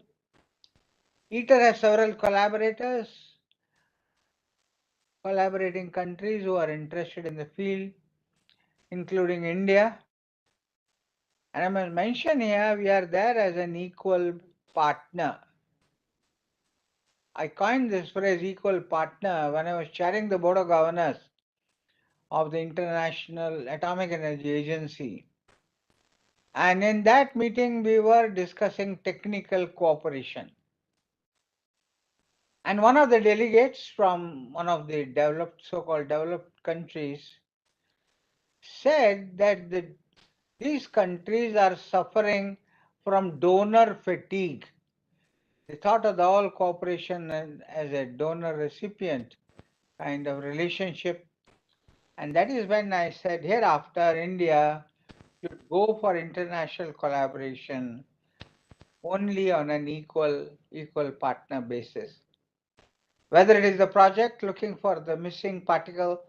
ITER has several collaborating countries who are interested in the field, including India. And I must mention here, we are there as an equal partner. I coined this phrase equal partner when I was chairing the board of governors of the International Atomic Energy Agency. And in that meeting, we were discussing technical cooperation. And one of the delegates from one of the so-called developed countries said that these countries are suffering from donor fatigue. They thought of the whole cooperation as a donor-recipient kind of relationship. And that is when I said, hereafter, India should go for international collaboration only on an equal partner basis. Whether it is the project looking for the missing particle,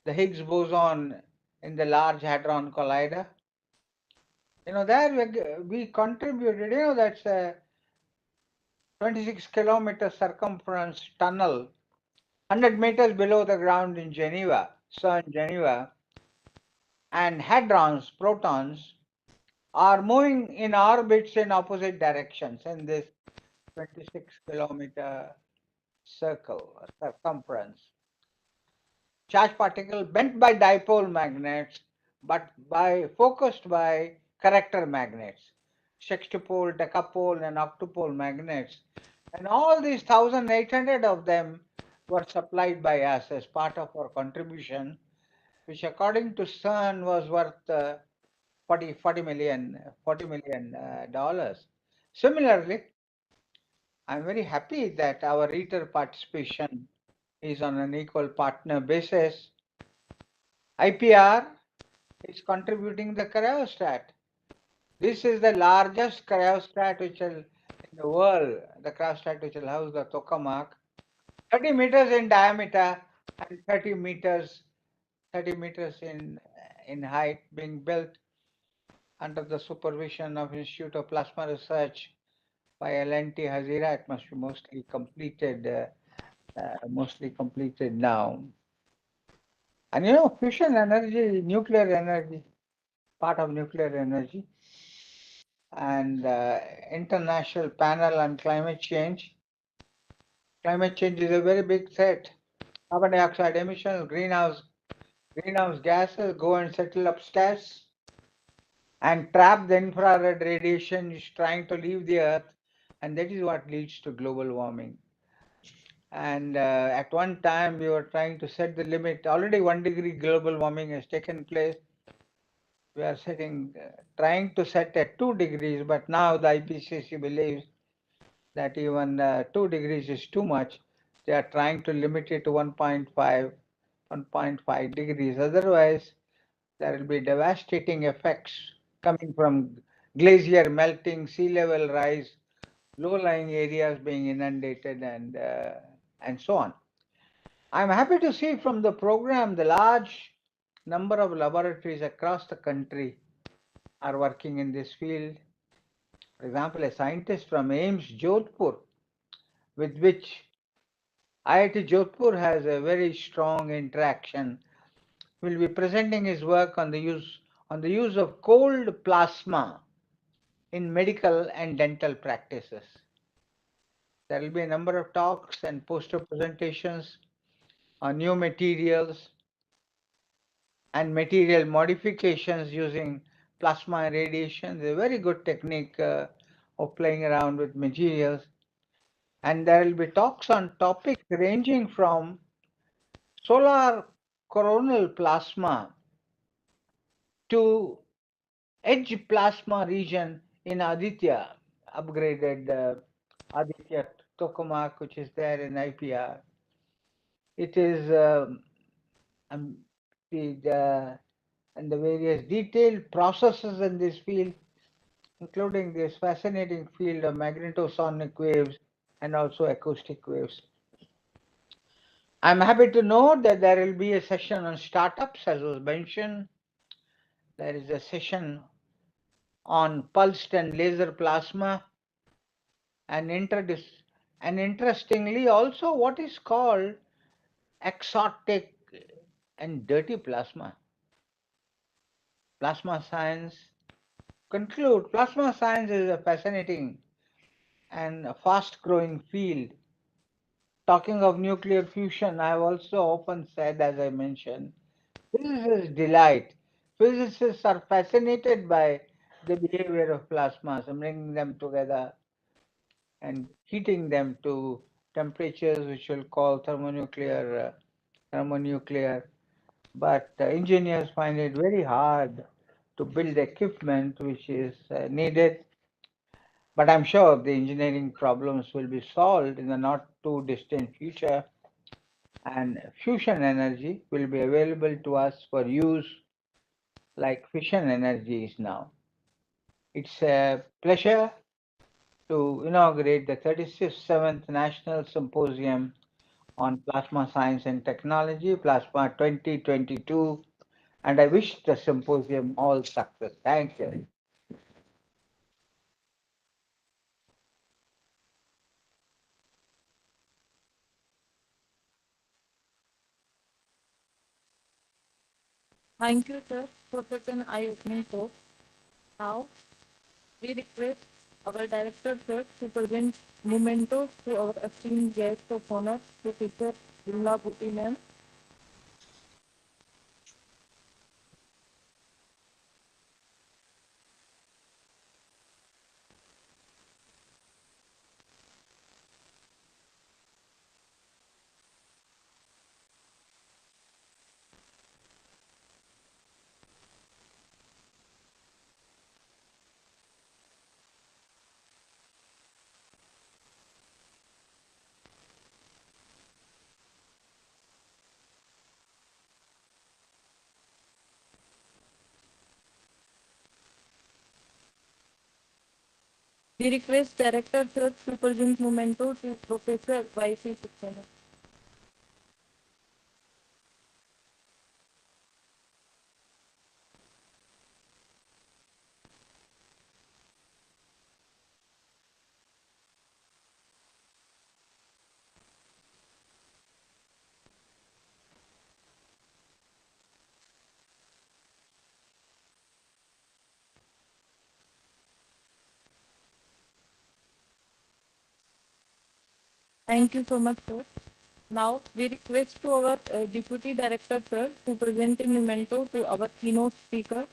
the Higgs boson in the Large Hadron Collider, there we contributed, that's a 26-kilometer circumference tunnel, 100 meters below the ground in Geneva, CERN Geneva, and hadrons, protons, are moving in orbits in opposite directions in this 26-kilometer circle or circumference. Charged particle bent by dipole magnets, but focused by corrector magnets, sextupole, decapole, and octupole magnets. And all these 1,800 of them were supplied by us as part of our contribution, which according to CERN was worth $40 million. Similarly, I'm very happy that our ITER participation is on an equal partner basis. IPR is contributing the cryostat. This is the largest cryostat which will in the world, the craft which will house the tokamak, 30 meters in diameter and 30 meters in height, being built under the supervision of Institute of Plasma Research by L&T Hazira. It must be mostly completed now. And fusion energy, nuclear energy, part of nuclear energy, and international panel on climate change. Climate change is a very big threat. Carbon dioxide emissions, greenhouse gases go and settle upstairs and trap the infrared radiation is trying to leave the earth, and that is what leads to global warming. And at one time we were trying to set the limit. Already 1 degree global warming has taken place. We are trying to set at 2 degrees, but now the IPCC believes that even 2 degrees is too much. They are trying to limit it to 1.5 degrees. Otherwise, there will be devastating effects coming from glacier melting, sea level rise, low-lying areas being inundated, and so on. I'm happy to see from the program the large number of laboratories across the country are working in this field. For example, a scientist from AIMS Jodhpur, with which IIT Jodhpur has a very strong interaction, will be presenting his work on the use of cold plasma in medical and dental practices. There will be a number of talks and poster presentations on new materials and material modifications using plasma radiation. It's a very good technique of playing around with materials. And there will be talks on topics ranging from solar coronal plasma to edge plasma region in Aditya, upgraded Aditya tokamak, which is there in IPR. It is um, and the various detailed processes in this field, including this fascinating field of magnetosonic waves and also acoustic waves. I'm happy to note that there will be a session on startups, as was mentioned. There is a session on pulsed and laser plasma, and interestingly also what is called exotic and dirty plasma. Plasma science conclude plasma science is a fascinating and a fast growing field. Talking of nuclear fusion, I have also often said, as I mentioned, physicists delight. Physicists are fascinated by the behavior of plasmas and bringing them together and heating them to temperatures which we'll call thermonuclear. But engineers find it very hard to build equipment which is needed. But I'm sure the engineering problems will be solved in the not too distant future, and fusion energy will be available to us for use like fission energy is now. It's a pleasure to inaugurate the 37th National Symposium on Plasma Science and Technology, Plasma 2022, and I wish the symposium all success. Thank you. Thank you, sir, for such an eye-opening talk. Now, we request our director, sir, to present mementos to our esteemed guest of honor, Professor Vimla Bhuti ma'am. We request Director Sir to present memento to Professor Y.C. Saxena. Thank you so much, sir. Now, we request to our Deputy Director, sir, to present a memento to our keynote speaker,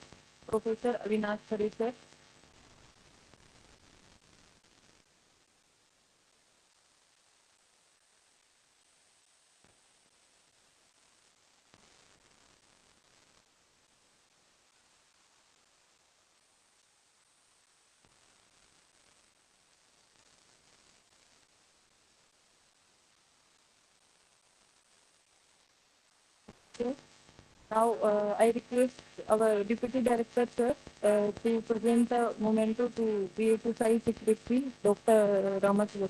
Professor Avinash Khare, sir. Okay. Now, I request our Deputy Director, sir, to present the memento to BFSI Secretary, Dr. Ramaswamy.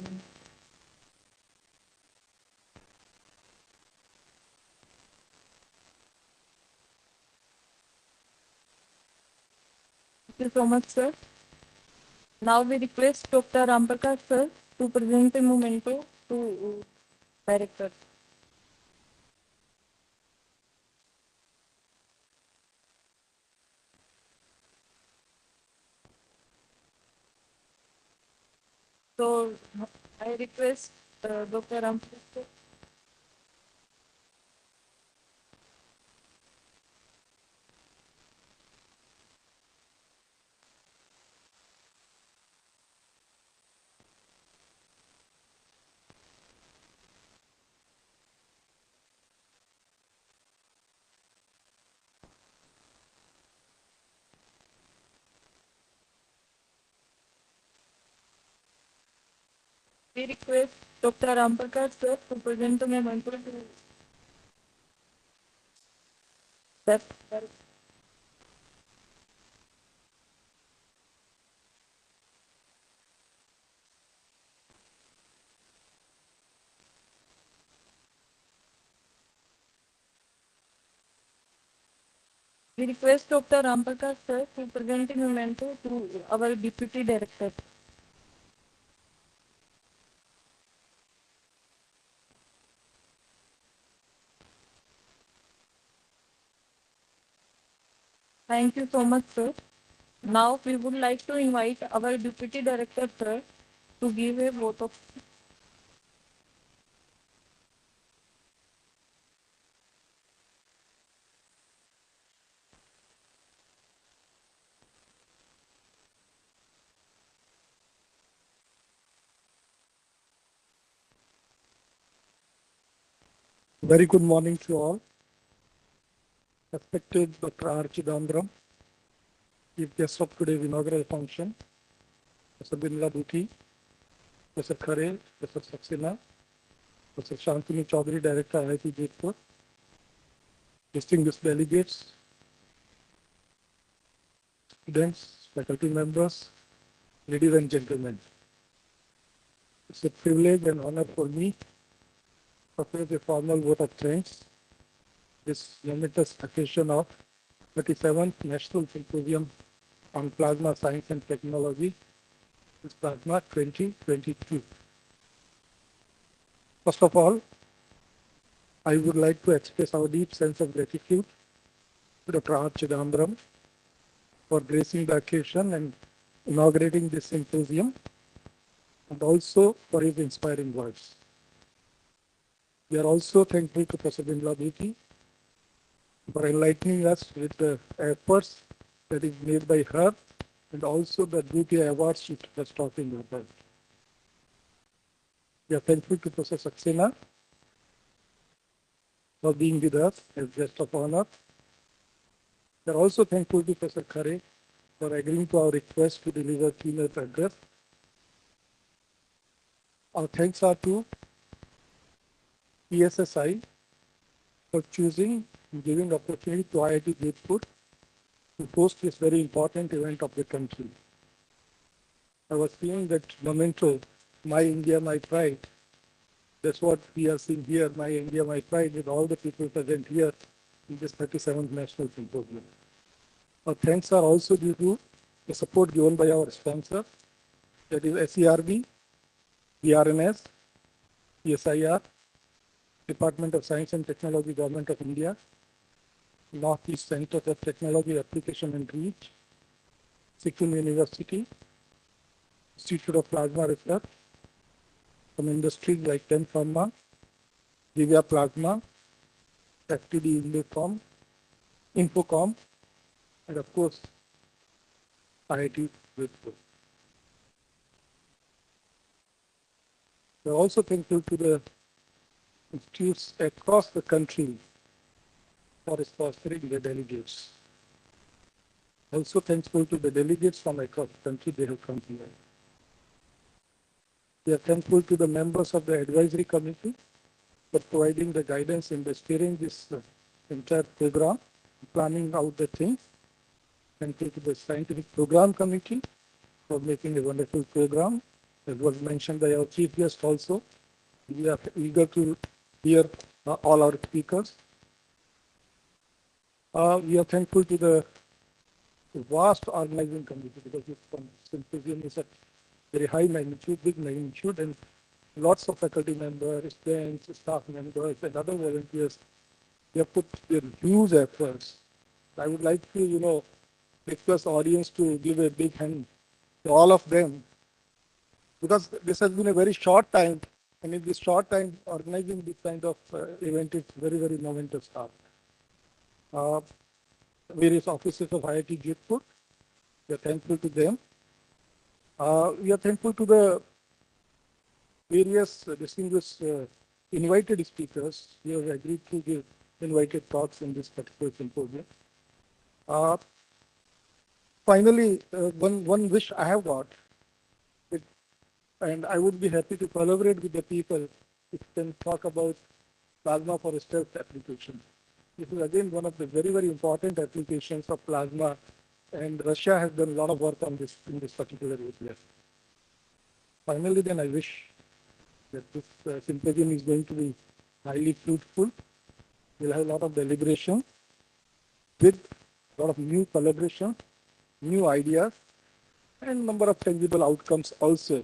Thank you so much, sir. Now, we request Dr. Ramprakash, sir, to present the memento to Director. So, I request Dr. Ramprakash, sir. We request Dr. Ramprakash, sir, to present the memento to that. We request Dr. Ramprakash, sir, to present the memento to our Deputy Director. Thank you so much, sir. Now we would like to invite our Deputy Director, sir, to give a vote of. Very good morning to all. Respected Dr. R. Chidambaram, Chief Guest of today's inaugural function, Professor Binla Duti, Professor Khare, Professor Saxena, Professor Shantanu Chaudhary, Director IIT Jodhpur, distinguished delegates, students, faculty members, ladies and gentlemen. It's a privilege and honor for me to offer a formal vote of thanks this momentous occasion of 37th National Symposium on Plasma Science and Technology, is Plasma 2022. First of all, I would like to express our deep sense of gratitude to Dr. R. Chidambaram for gracing the occasion and inaugurating this symposium, and also for his inspiring words. We are also thankful to Professor Binla Duti for enlightening us with the efforts that is made by her and also the Duti Awards she was talking about. We are thankful to Professor Saxena for being with us as guest of honor. We are also thankful to Professor Khare for agreeing to our request to deliver keynote address. Our thanks are to PSSI for choosing and giving opportunity to IIT Jodhpur to host this very important event of the country. I was seeing that memento, My India, My Pride. That's what we are seeing here, My India, My Pride, with all the people present here in this 37th National Symposium. Our thanks are also due to the support given by our sponsor, that is SERB, BRNS, PSIR, Department of Science and Technology, Government of India, Northeast Center for Technology Application and Reach, Sikkim University, Institute of Plasma Research, from industries like Ten Pharma, Divya Plasma, FTD Infocom, and of course, IIT Bridgeport. We're also thankful to the institutes across the country for sponsoring the delegates. Also thankful to the delegates from across the country, they have come here. We are thankful to the members of the advisory committee for providing the guidance in the steering this entire program, planning out the things. Thank you to the scientific program committee for making a wonderful program. As was mentioned by our chief guest also. We are eager to hear all our speakers. We are thankful to the vast organizing committee because this symposium is at very high magnitude, big magnitude, and lots of faculty members, students, staff members, and other volunteers. They have put their huge efforts. I would like to, request the audience to give a big hand to all of them, because this has been a very short time, and in this short time, organizing this kind of event is very, very momentous task. Various officers of IIT Jodhpur, we are thankful to them. We are thankful to the various distinguished invited speakers who have agreed to give invited talks in this particular symposium. Finally, one wish I have got, and I would be happy to collaborate with the people who can talk about plasma for stealth application. This is again one of the very, very important applications of plasma, and Russia has done a lot of work on this in this particular area. Finally, then I wish that this symposium is going to be highly fruitful. We'll have a lot of deliberation with a lot of new collaboration, new ideas, and number of tangible outcomes also.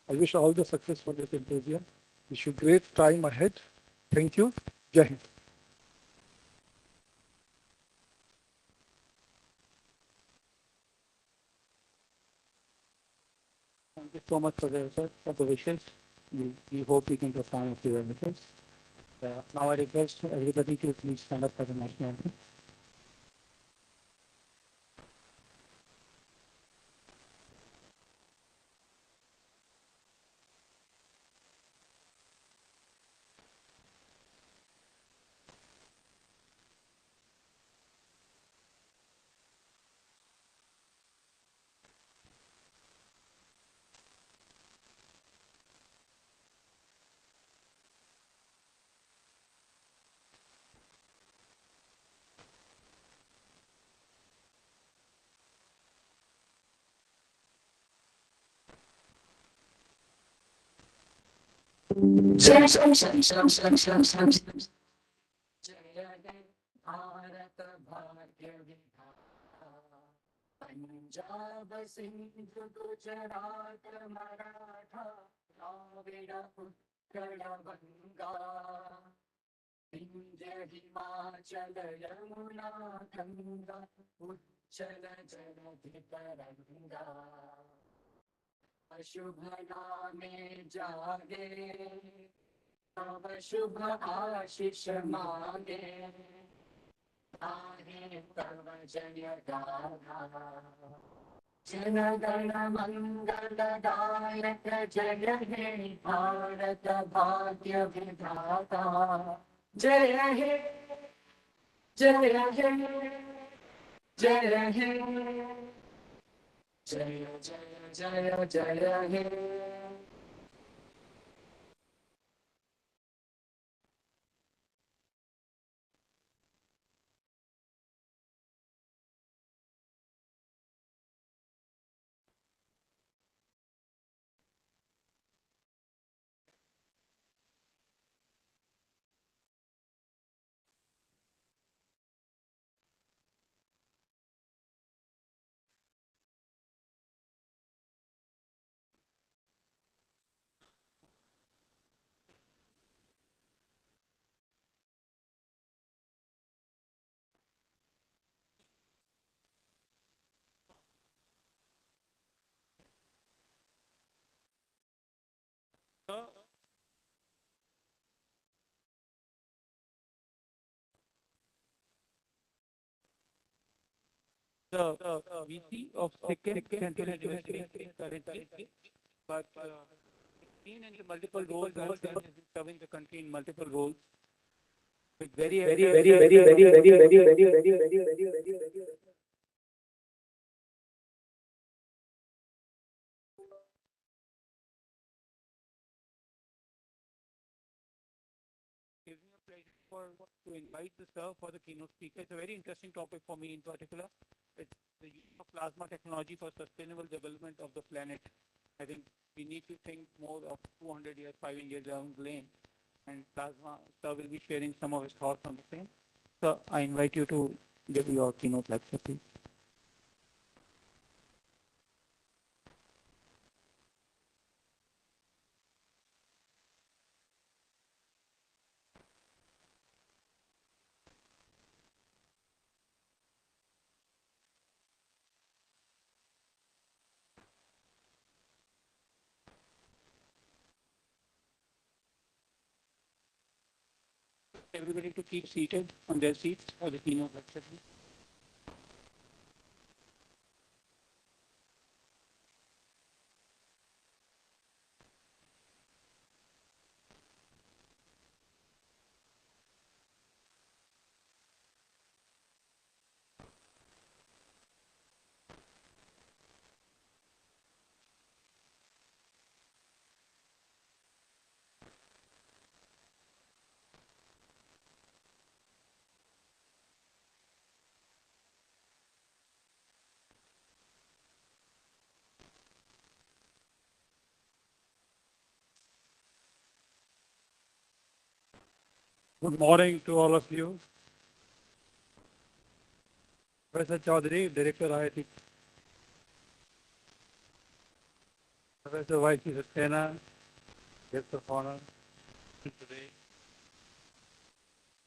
I wish all the success for the symposium. Wish you great time ahead. Thank you. Jai Hind. Thank you so much for the wishes. We hope we can perform a few wishes. Now I request everybody to please stand up for the national anthem. Bharat भाग्य विधाता पंजाब सिंधु गुजरात मराठा द्राविड उत्कल बंगा विंध्य हिमाचल यमुना गंगा उच्चल जलधि तरंगा अशुभ नामे जागे तव शुभ आशीष मांगे आहे तव जय गाथा जन गण मंगल दायक जय हे भारत भाग्य विधाता जय हे जय हे जय हे जय जय जय जय हे The VC of second Central University currently, but been in multiple roles and has been serving the country in multiple roles with very gives me a pleasure to invite the sir for the keynote speaker. It's a very interesting topic for me in particular. It's the use of plasma technology for sustainable development of the planet. I think we need to think more of 200 years, 500 years down the lane. And plasma sir will be sharing some of his thoughts on the same. So I invite you to give your keynote lecture, please. Everybody to keep seated on their seats for the keynote lecture, please. Good morning to all of you. Professor Chaudhary, Director IIT. Professor Y.C. Saxena, guest of honor today.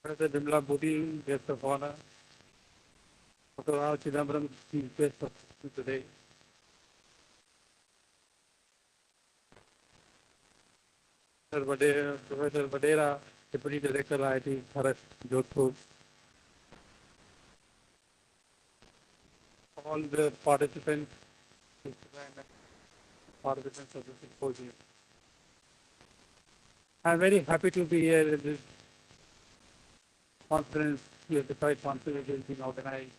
Professor Bimla Budi, guest of honor. Dr. R. Chidambaram, chief guest of today. Professor Vadera, Deputy Director IIT, Bharat, Jodhpur. All the participants of the symposium. I'm very happy to be here in this conference, the conference is being organized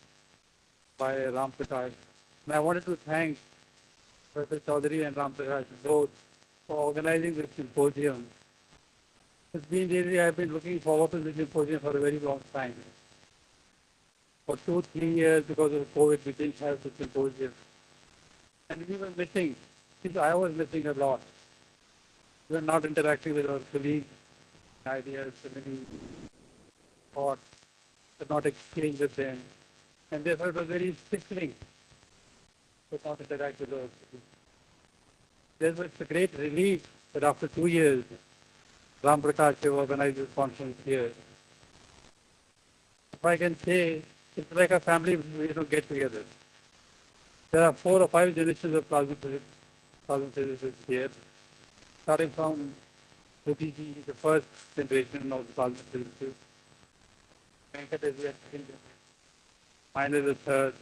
by Ram Prakash. And I wanted to thank Professor Chaudhary and Ram Prakash both for organizing this symposium. It's been really, I've been looking forward to this symposium for a very long time. For 2-3 years, because of COVID, we didn't have the symposium. And we were missing, I was missing a lot. We were not interacting with our colleagues, ideas, many thoughts, could not exchange with them. And therefore it was very sickening to not interact with our colleagues. Therefore it's a great relief that after 2 years, Ram Prakash have organized this conference here. If I can say, it's like a family, get together. There are 4 or 5 generations of plasma physicists here, starting from OTG, the first generation of the plasma physicists. Venkat is the second generation. Mine is the third,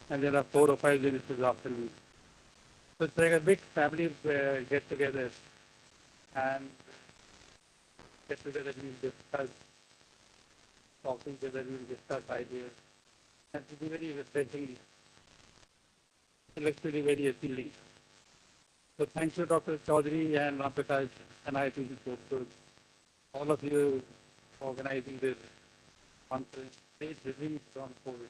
and there are 4 or 5 generations after me. So it's like a big family get together and get together, we discuss, talking together, we discuss ideas. And to be very refreshing, intellectually very appealing. So thank you, Dr. Chaudhary and Ram Prakash and IIT Jodhpur, all of you for organizing this conference. Great relief on COVID.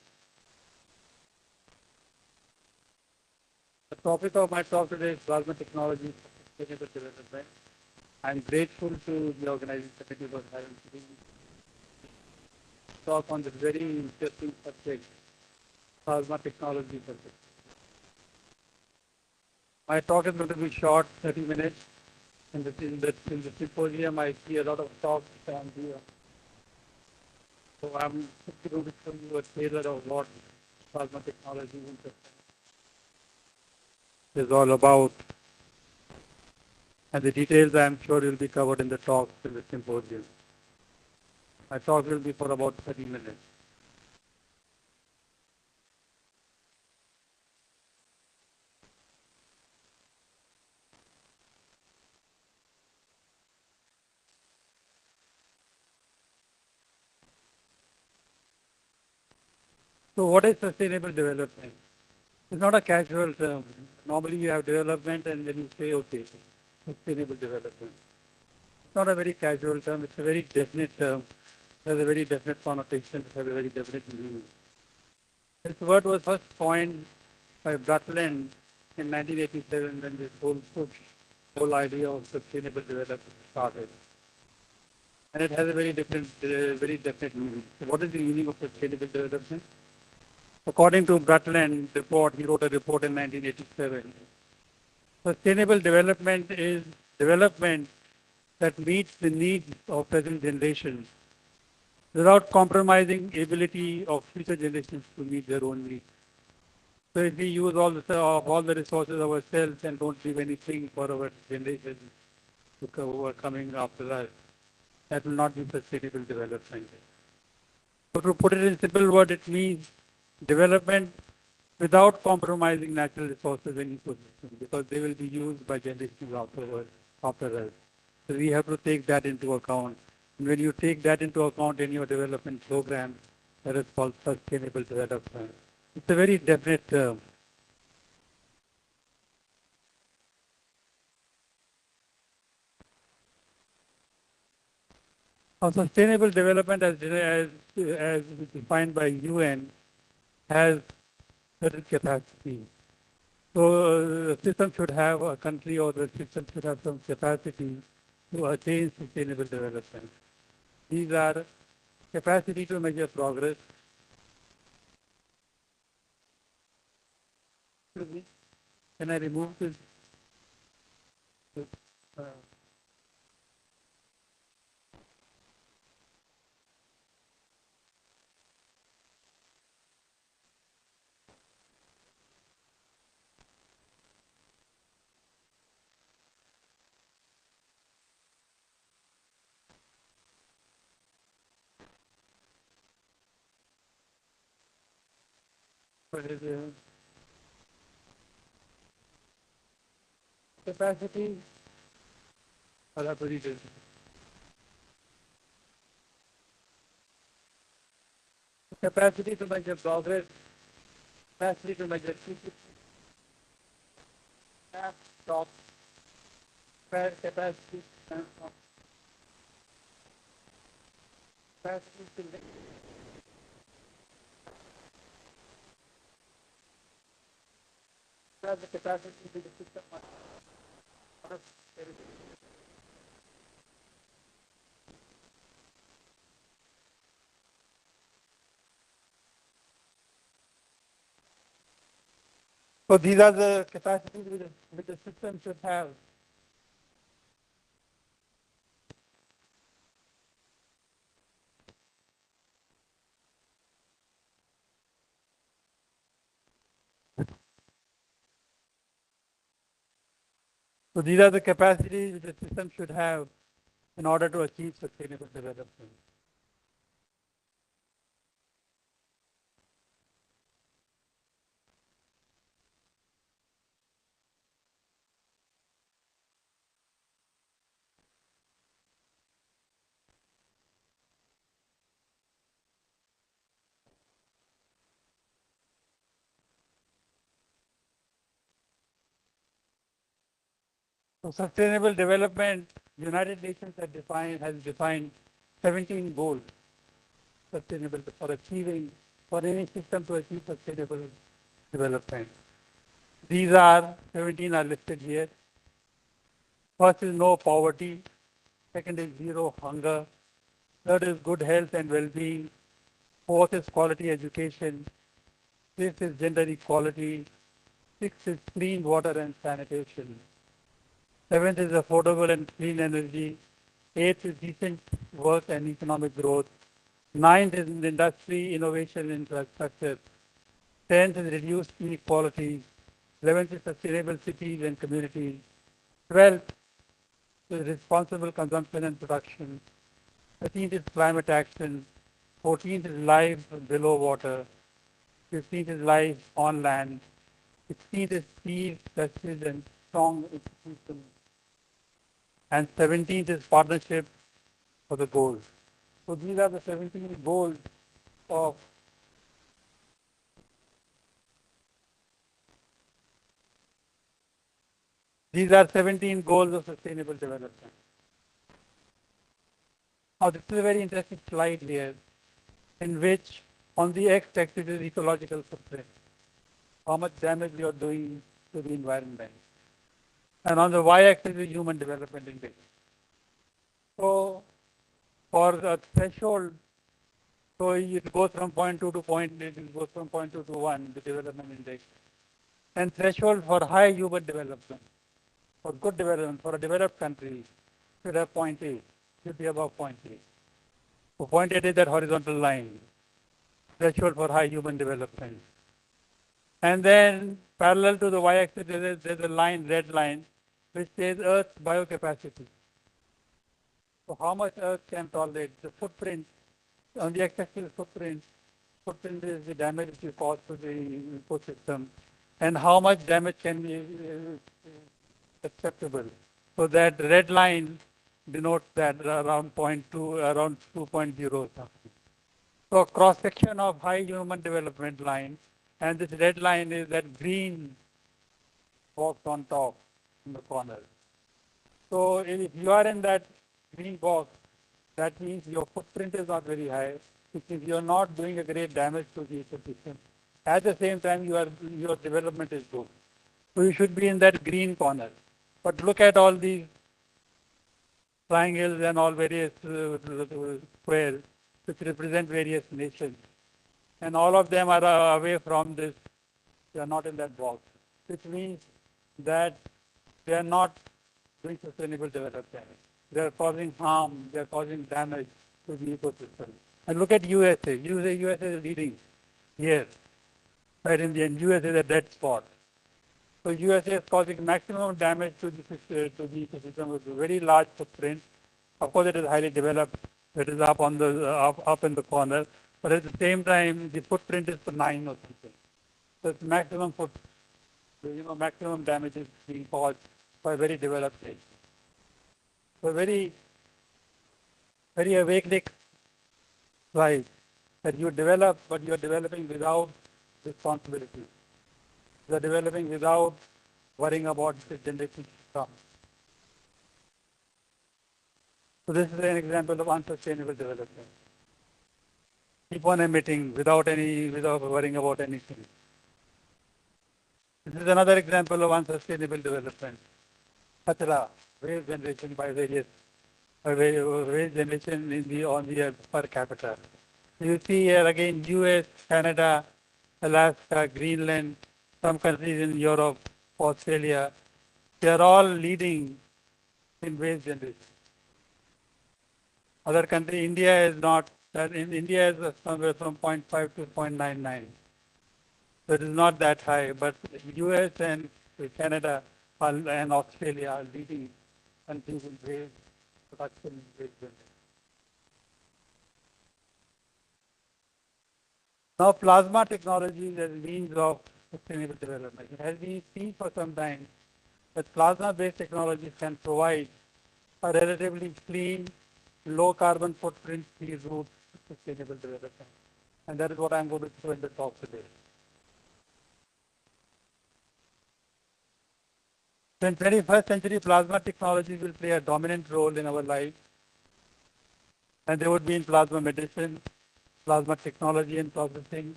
The topic of my talk today is plasma technology for sustainable development. I'm grateful to the organizing committee for having me talk on this very interesting subject, plasma technology subject. My talk is going to be short, 30 minutes. In the symposium, I see a lot of talks on here. So I'm going to show you a trailer of what plasma technology is all about. And the details, I'm sure, will be covered in the talks in the symposium. My talk will be for about 30 minutes. So what is sustainable development? It's not a casual term. Normally you have development and then you say, okay, sustainable development. It's not a very casual term. It's a very definite term. It has a very definite connotation. It has a very definite meaning. This word was first coined by Bratland in 1987 when this whole push, whole idea of sustainable development started. And it has a very different, very definite meaning. So what is the meaning of sustainable development? According to Bratland report, he wrote a report in 1987. Sustainable development is development that meets the needs of present generations without compromising ability of future generations to meet their own needs. So if we use all the resources ourselves and don't leave anything for our generations who are coming after us, that will not be sustainable development. So to put it in simple word, it means development without compromising natural resources and ecosystems because they will be used by generations after us. So we have to take that into account. And when you take that into account in your development program, that is called sustainable development. It's a very definite term. Now, sustainable development as defined by UN has certain capacity. So the system should have, a country or the system should have some capacity to attain sustainable development. These are capacity to measure progress. Excuse me. Can I remove this? Uh, what is capacity? Collaborative. Capacity to measure progress. Capacity to measure future. Stop. Capacity. Capacity to have the capacity to the system. So these are the capacities which the system should have. So these are the capacities which the system should have in order to achieve sustainable development. So sustainable development, United Nations has defined 17 goals sustainable for achieving, for any system to achieve sustainable development. These are 17 are listed here. First is no poverty. Second is zero hunger. Third is good health and well-being. Fourth is quality education. Fifth is gender equality. Sixth is clean water and sanitation. Seventh is affordable and clean energy. Eighth is decent work and economic growth. Ninth is industry, innovation, and infrastructure. Tenth is reduced inequality. 11th is sustainable cities and communities. 12th is responsible consumption and production. 13th is climate action. 14th is life below water. 15th is life on land. 16th is peace, justice, and strong institutions. And 17th is partnership for the goals. So these are the 17 goals of these are 17 goals of sustainable development. Now this is a very interesting slide here in which on the x-axis is ecological footprint, how much damage you are doing to the environment. And on the y-axis is human development index. So for the threshold, so it goes from point 2 to point, it goes from point 2 to 1, the development index. And threshold for high human development, for good development, for a developed country, should have point 8, should be above point 8. So point 8 is that horizontal line, threshold for high human development. And then parallel to the y-axis, there's a line, red line, which says Earth's biocapacity. So how much Earth can tolerate? The footprint, on the x-axis footprint is the damage which you cause to the ecosystem, and how much damage can be acceptable. So that red line denotes that around 0.2, around 2.0 something. So cross section of high human development line, and this red line is that green box on top in the corner. So if you are in that green box, that means your footprint is not very high, which means you are not doing a great damage to the ecosystem. At the same time, your development is good. So you should be in that green corner. But look at all these triangles and all various squares which represent various nations. And all of them are away from this. They are not in that box, which means that they are not doing sustainable development. They are causing harm, they are causing damage to the ecosystem. And look at USA. USA is leading here, right in the end. USA is a dead spot. So USA is causing maximum damage to the ecosystem with a very large footprint. Of course, it is highly developed. It is up on the up in the corner, but at the same time, the footprint is for 9 or something. So it's maximum maximum damage is being caused by very developed states. So very awakening slide that you develop, but you are developing without responsibility. You are developing without worrying about the generation to come. So this is an example of unsustainable development. Keep on emitting without worrying about anything. This is another example of unsustainable development. Kachra, waste generation by various waste generation on the per capita. You see here again US, Canada, Alaska, Greenland, some countries in Europe, Australia, they are all leading in waste generation. Other country, India is not, in India is somewhere from 0.5 to 0.99. So it is not that high, but US and Canada and Australia are leading countries in waste production and waste generation. Now, plasma technology is a means of sustainable development. It has been seen for some time that plasma-based technologies can provide a relatively clean, low carbon footprint free route to sustainable development. And that is what I'm going to show in the talk today. So in 21st century, plasma technologies will play a dominant role in our life. And they would be in plasma medicine, plasma technology and processing,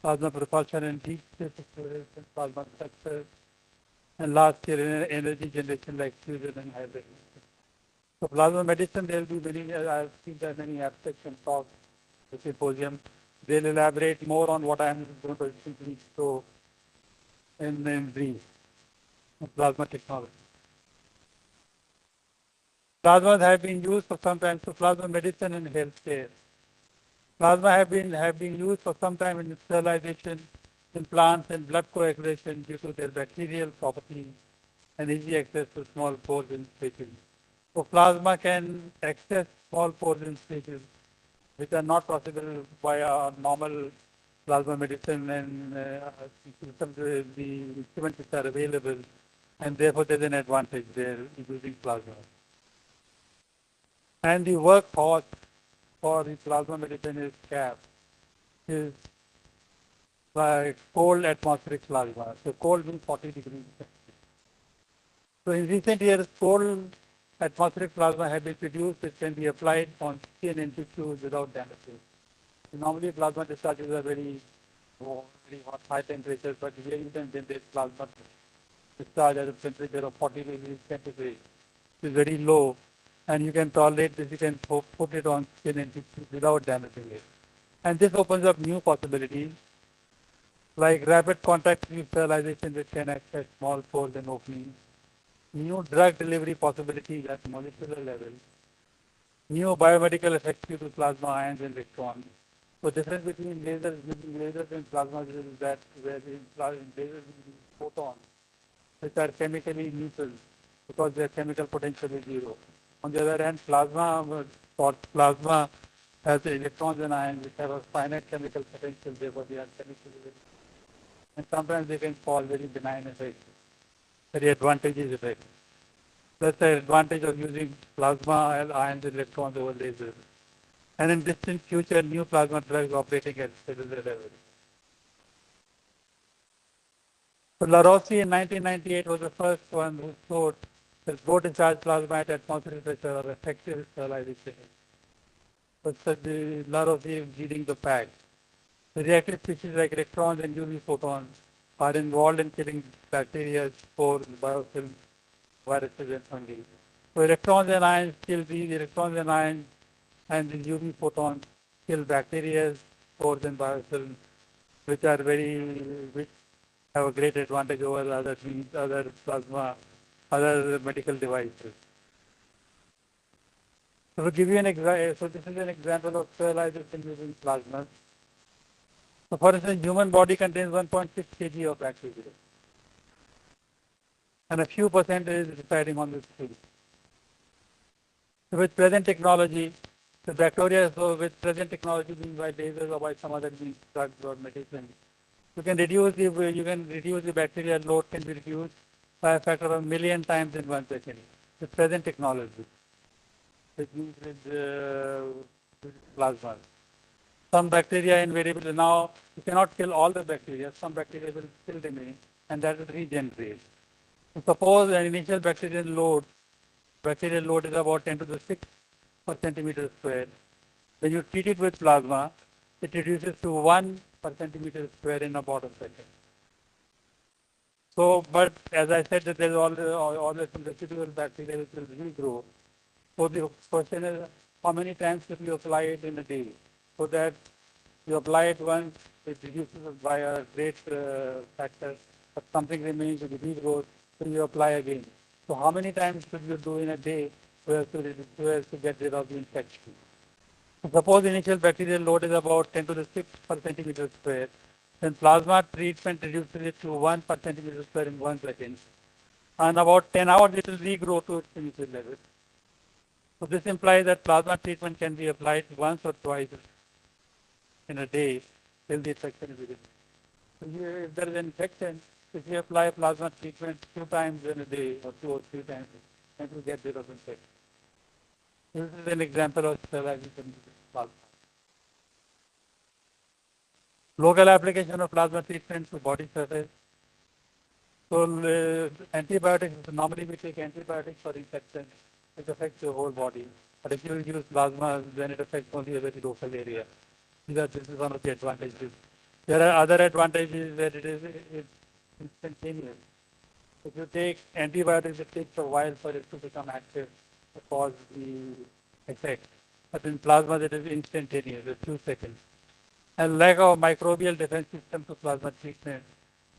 plasma propulsion and heat exploration, plasma structure, and last year energy generation like fusion and hybrid. So plasma medicine, there will be many, I've seen there many aspects and talks, the symposium. They'll elaborate more on what I'm going to simply show in brief, plasma technology. Plasmas have been used for some time, so plasma medicine and healthcare. Plasma have been used for some time in sterilization in plants and blood coagulation due to their bacterial properties and easy access to small pores in patients. So plasma can access small pores in spaces which are not possible by normal plasma medicine and the instruments which are available, and therefore there's an advantage there in using plasma. And the workhorse for the plasma medicine is CAP, is like cold atmospheric plasma. So cold means 40 degrees. So in recent years, cold atmospheric plasma have been produced which can be applied on skin and tissues without damage. Normally plasma discharges are very warm, very hot, high temperatures, but here you can generate plasma discharge at a temperature of 40 degrees centigrade. It is very low, and you can tolerate this, you can put it on skin and tissue without damaging it. And this opens up new possibilities, like rapid contact sterilization which can access small pores and openings, new drug delivery possibilities at molecular level, new biomedical effects due to plasma ions and electrons. So difference between lasers and plasma is that where in lasers we use photons, which are chemically neutral because their chemical potential is zero. On the other hand, plasma has electrons and ions which have a finite chemical potential, therefore they are chemically very, and sometimes they can cause very benign effects, very advantageous effects. That's the advantage of using plasma ions and electrons over lasers. And in distant future, new plasma drugs operating at cellular level. So Larossi in 1998 was the first one who showed that low discharge plasma at atmospheric pressure are effective sterilization. But the Larossi is leading the pack. The reactive species like electrons and UV photons are involved in killing bacteria, spores, biofilms, viruses, and fungi. So electrons and ions kill these electrons and ions, and the UV photons kill bacteria, spores, and biofilms, which are which have a great advantage over other plasma, other medical devices. So to give you an example, so this is an example of sterilization using plasma. So for instance, human body contains 1.6 kg of bacteria, and a few percent is residing on the skin. So with present technology, the bacteria, so with present technology being by lasers or by some other means, drugs or medicine, you can reduce the bacterial load can be reduced by a factor of 1,000,000 times in 1 second. With present technology, which means with plasma. Some bacteria invariably now you cannot kill all the bacteria. Some bacteria will still remain, and that will regenerate. So suppose an initial bacterial load is about 10 to the 6 per centimeter square. When you treat it with plasma, it reduces to 1 per centimeter square in about a second. So, but as I said, that there is always some residual bacteria which will regrow. So the question is, how many times should you apply it in a day? So that you apply it once, it reduces by a great factor, but something remains with the regrowth, so you apply again. So how many times should you do in a day so as to get rid of the infection? Suppose initial bacterial load is about 10 to the 6 per centimeter square, then plasma treatment reduces it to 1 per centimeter square in 1 second. And about 10 hours it will regrow to its initial level. So this implies that plasma treatment can be applied once or twice in a day till the infection is reduced. So if there is an infection, if you apply plasma treatment 2 times in a day or 2 or 3 times, then you get rid of infection. This is an example of sterilization using plasma. Local application of plasma treatment to body surface. So antibiotics, normally we take antibiotics for infection, which affects your whole body. But if you use plasma, then it affects only a very local area. This is one of the advantages. There are other advantages that it's instantaneous. If you take antibiotics, it takes a while for it to become active to cause the effect. But in plasma, it is instantaneous, a few seconds. And lack of microbial defense system to plasma treatment,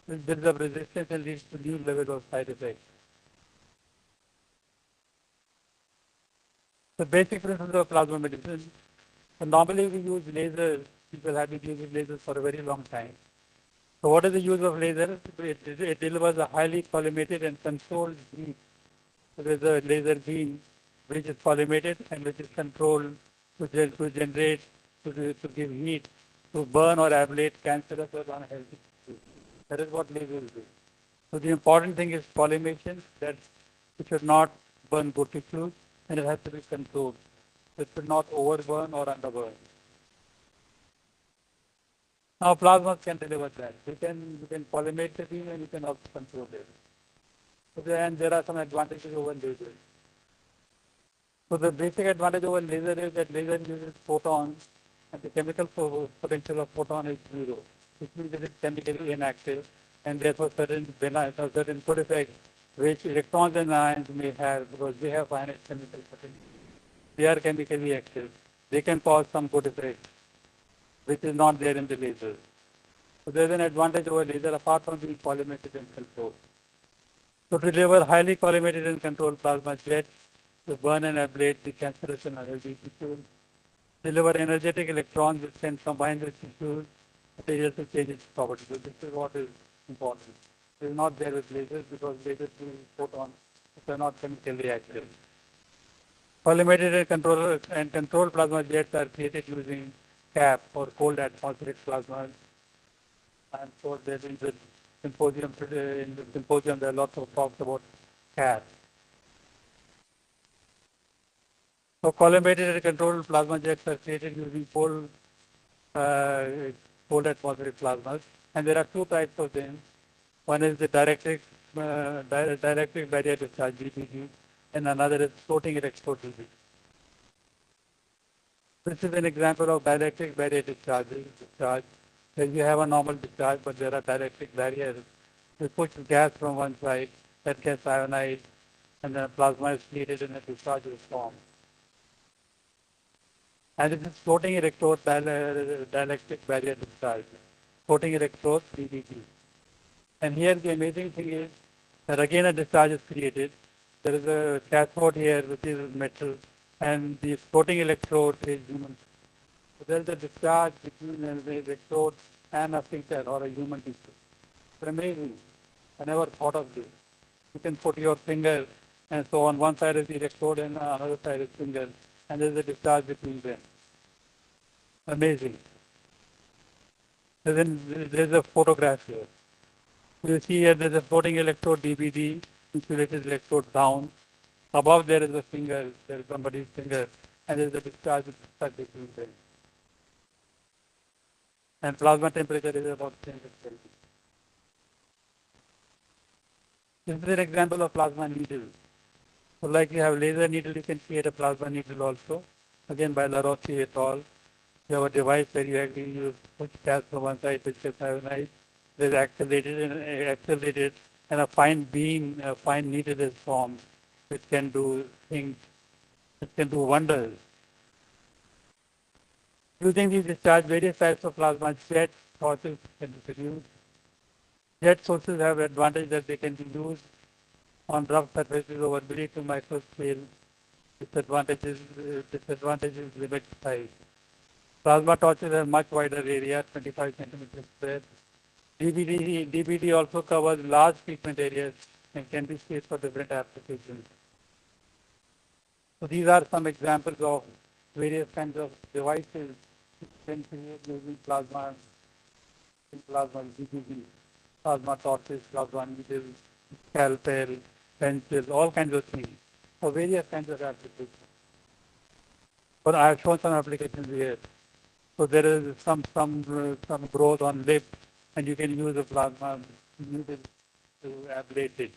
which builds up resistance and leads to new level of side effects. The basic principles of plasma medicine. So normally we use lasers. People have been using lasers for a very long time. So what is the use of laser? It delivers a highly collimated and controlled beam with a laser beam which is collimated and which is controlled to generate, to give heat, to burn or ablate cancerous or unhealthy tissues. That is what lasers do. So the important thing is collimation, that it should not burn good tissues and it has to be controlled. It should not overburn or underburn. Now plasmas can deliver that. You can polymate the beam and you can also control it. So and there are some advantages over lasers. So the basic advantage over laser is that laser uses photons and the chemical potential of photon is zero, which means it is chemically inactive and therefore certain good effects which electrons and ions may have because they have finite chemical potential. They are chemically active. They can cause some good effects, which is not there in the laser. So there is an advantage over laser apart from being polymetric and controlled. So to deliver highly collimated and controlled plasma jets to burn and ablate the cancerous and unhealthy tissues, deliver energetic electrons which can combine with tissues material to change its properties. So this is what is important. It is not there with lasers because lasers use photons which are not chemically active. Collimated and controlled plasma jets are created using CAP or cold atmospheric plasma. And so there is a symposium in the symposium there are lots of talks about CAP. So collimated and controlled plasma jets are created using uh, cold atmospheric plasmas, and there are two types of them. One is the dielectric barrier discharge (DBD), and another is floating electrode (DBD). This is an example of dielectric barrier discharge. Where you have a normal discharge, but there are dielectric barriers. You push gas from one side, that gets ionized, and then plasma is created in a discharge form. And this is floating electrode dielectric barrier discharge. Floating electrode DBT. And here the amazing thing is that again a discharge is created. There is a cathode here which is metal and the floating electrode is human. So there is a discharge between the electrode and a filter or a human tissue. It's amazing. I never thought of this. You can put your finger and so on one side is the electrode and another side is finger and there is a discharge between them. Amazing. Then there's a photograph here. You see here there's a floating electrode DBD, insulated electrode down. Above there is a finger, there is somebody's finger, and there is a discharge stuck between them. And plasma temperature is about 300 Celsius. This is an example of plasma needle. So like you have laser needle, you can create a plasma needle also. Again by LaRossi et al. You have a device where you actually use push gas from one side, which gets ionized. It is accelerated, and a fine beam, a fine needle is formed, which can do things, which can do wonders. Using these discharge, various types of plasma jet sources can be produced. Jet sources have advantage that they can be used on rough surfaces over milli to micro scale. Disadvantages limit size. Plasma torches have much wider area, 25 centimeters square. DBD also covers large treatment areas and can be used for different applications. So these are some examples of various kinds of devices can create using plasma DBD, plasma torches, plasma needles, scalpel, pencils, all kinds of things for various kinds of applications. But I have shown some applications here. So there is some growth on lip, and you can use a plasma needle to ablate it.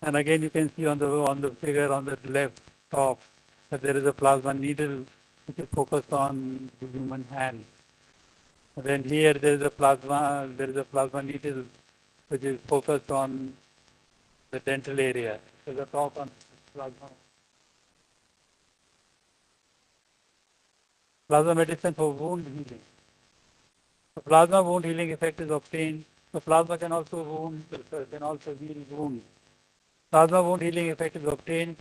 And again, you can see on the figure on the left top that there is a plasma needle which is focused on the human hand. And then here there is a plasma needle which is focused on the dental area. There's a talk on plasma medicine for wound healing. The plasma wound healing effect is obtained. The plasma can also heal wounds. Plasma wound healing effect is obtained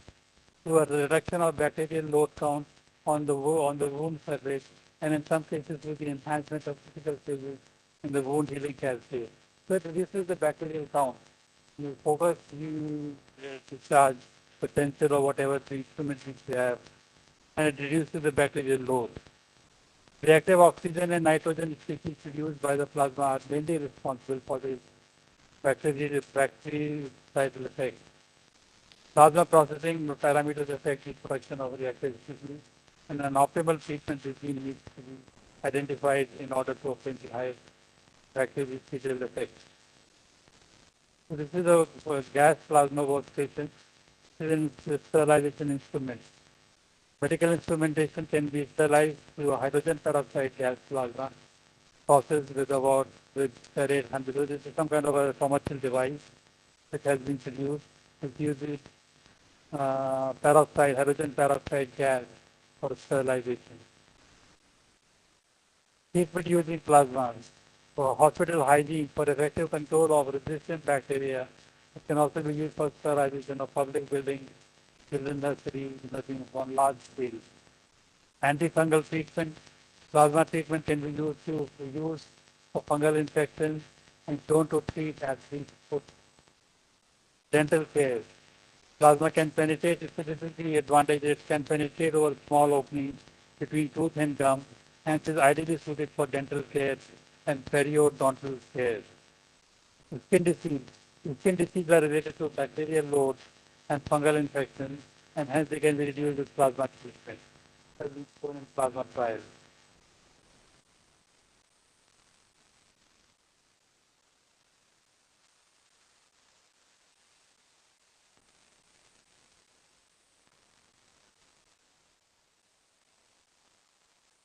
through a reduction of bacterial load count on the wound surface, and in some cases with the enhancement of physical stages in the wound healing cascade. So it reduces the bacterial count. You discharge, potential or whatever the instrument which we have, and it reduces the bacterial load. Reactive oxygen and nitrogen species produced by the plasma are mainly responsible for the bactericidal effect. Plasma processing parameters affect the production of reactive species, and an optimal treatment regime needs to be identified in order to obtain the highest bactericidal effect. So this is a gas plasma workstation. This is a sterilization instrument. Medical instrumentation can be sterilized through a hydrogen peroxide gas plasma process with sterate and because this is some kind of a commercial device which has been produced. It uses hydrogen peroxide gas for sterilization. Treatment using plasma for hospital hygiene for effective control of resistant bacteria. It can also be used for sterilization of public buildings, children nurseries, nursing on large scale. Antifungal treatment, plasma treatment can be used for fungal infections and shown to treat at least for dental care. Plasma can penetrate, specifically advantage it can penetrate over small openings between tooth and gum, hence is ideally suited for dental care and periodontal care. Skin disease. Skin diseases are related to bacterial load and fungal infections, and hence they can be reduced with plasma treatment, as been shown in plasma trials.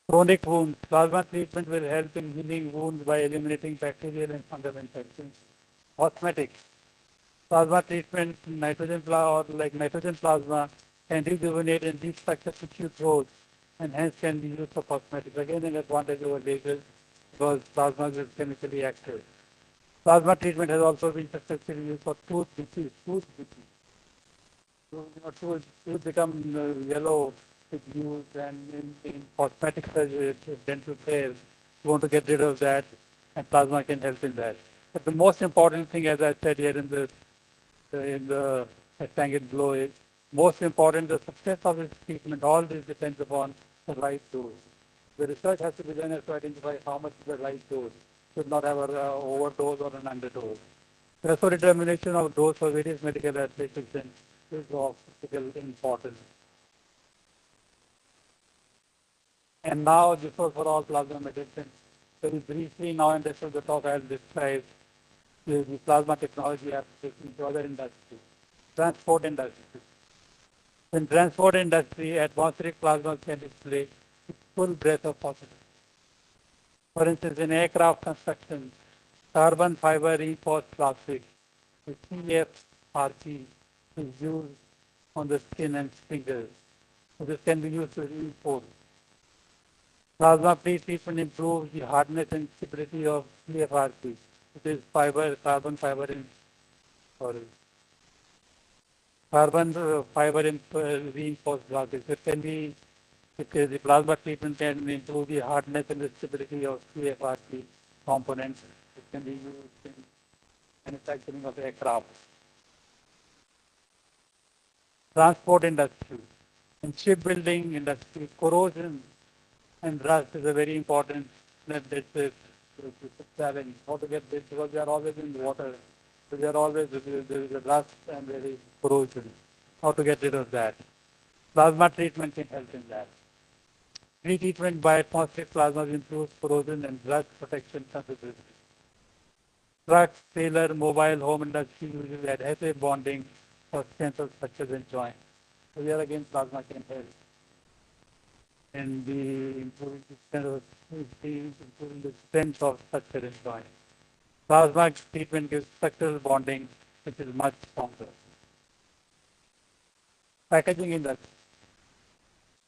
Chronic wounds. Plasma treatment will help in healing wounds by eliminating bacterial and fungal infections. Cosmetics. Plasma treatment, nitrogen plasma can rejuvenate and restructure tissue growth and hence can be used for cosmetics. Again, an advantage over lasers because plasma is chemically active. Plasma treatment has also been successfully used for tooth disease. Tooth become yellow with use and in cosmetic surgery, dental care, you want to get rid of that and plasma can help in that. But the most important thing, as I said here in the rectangle below is most important, the success of this treatment, all this depends upon the right dose. The research has to be done to identify how much is the right dose. Should not have an overdose or an underdose. Therefore, determination of dose for various medical applications is of critical importance. And now, this was for all plasma medicine. Very briefly, now in this is the talk I'll describe the plasma technology application to other industries. Transport industry. In transport industry, atmospheric plasma can display full breadth of possibilities. For instance, in aircraft construction, carbon fiber reinforced plastic, the CFRP, is used on the skin and fingers. So this can be used to reinforce. Plasma pre-treatment improves the hardness and stability of CFRP, which is carbon fiber in, sorry, carbon fiber in reinforced plastic. It can be, the plasma treatment can improve the hardness and the stability of CFRP components. It can be used in manufacturing of aircraft. Transport industry. In shipbuilding industry, corrosion and rust is a very important challenge. How to get this because they are always in the water. So they are always there is a rust and there is corrosion. How to get rid of that? Plasma treatment can help in that. Pre-treatment by atmospheric plasma improves corrosion and rust protection considerably. Truck, sailor, mobile, home industry uses adhesive bonding for strength of structures and joints. So here again plasma can help in the improving the strength of structure and joint. Plasma treatment gives structural bonding, which is much stronger. Packaging industry.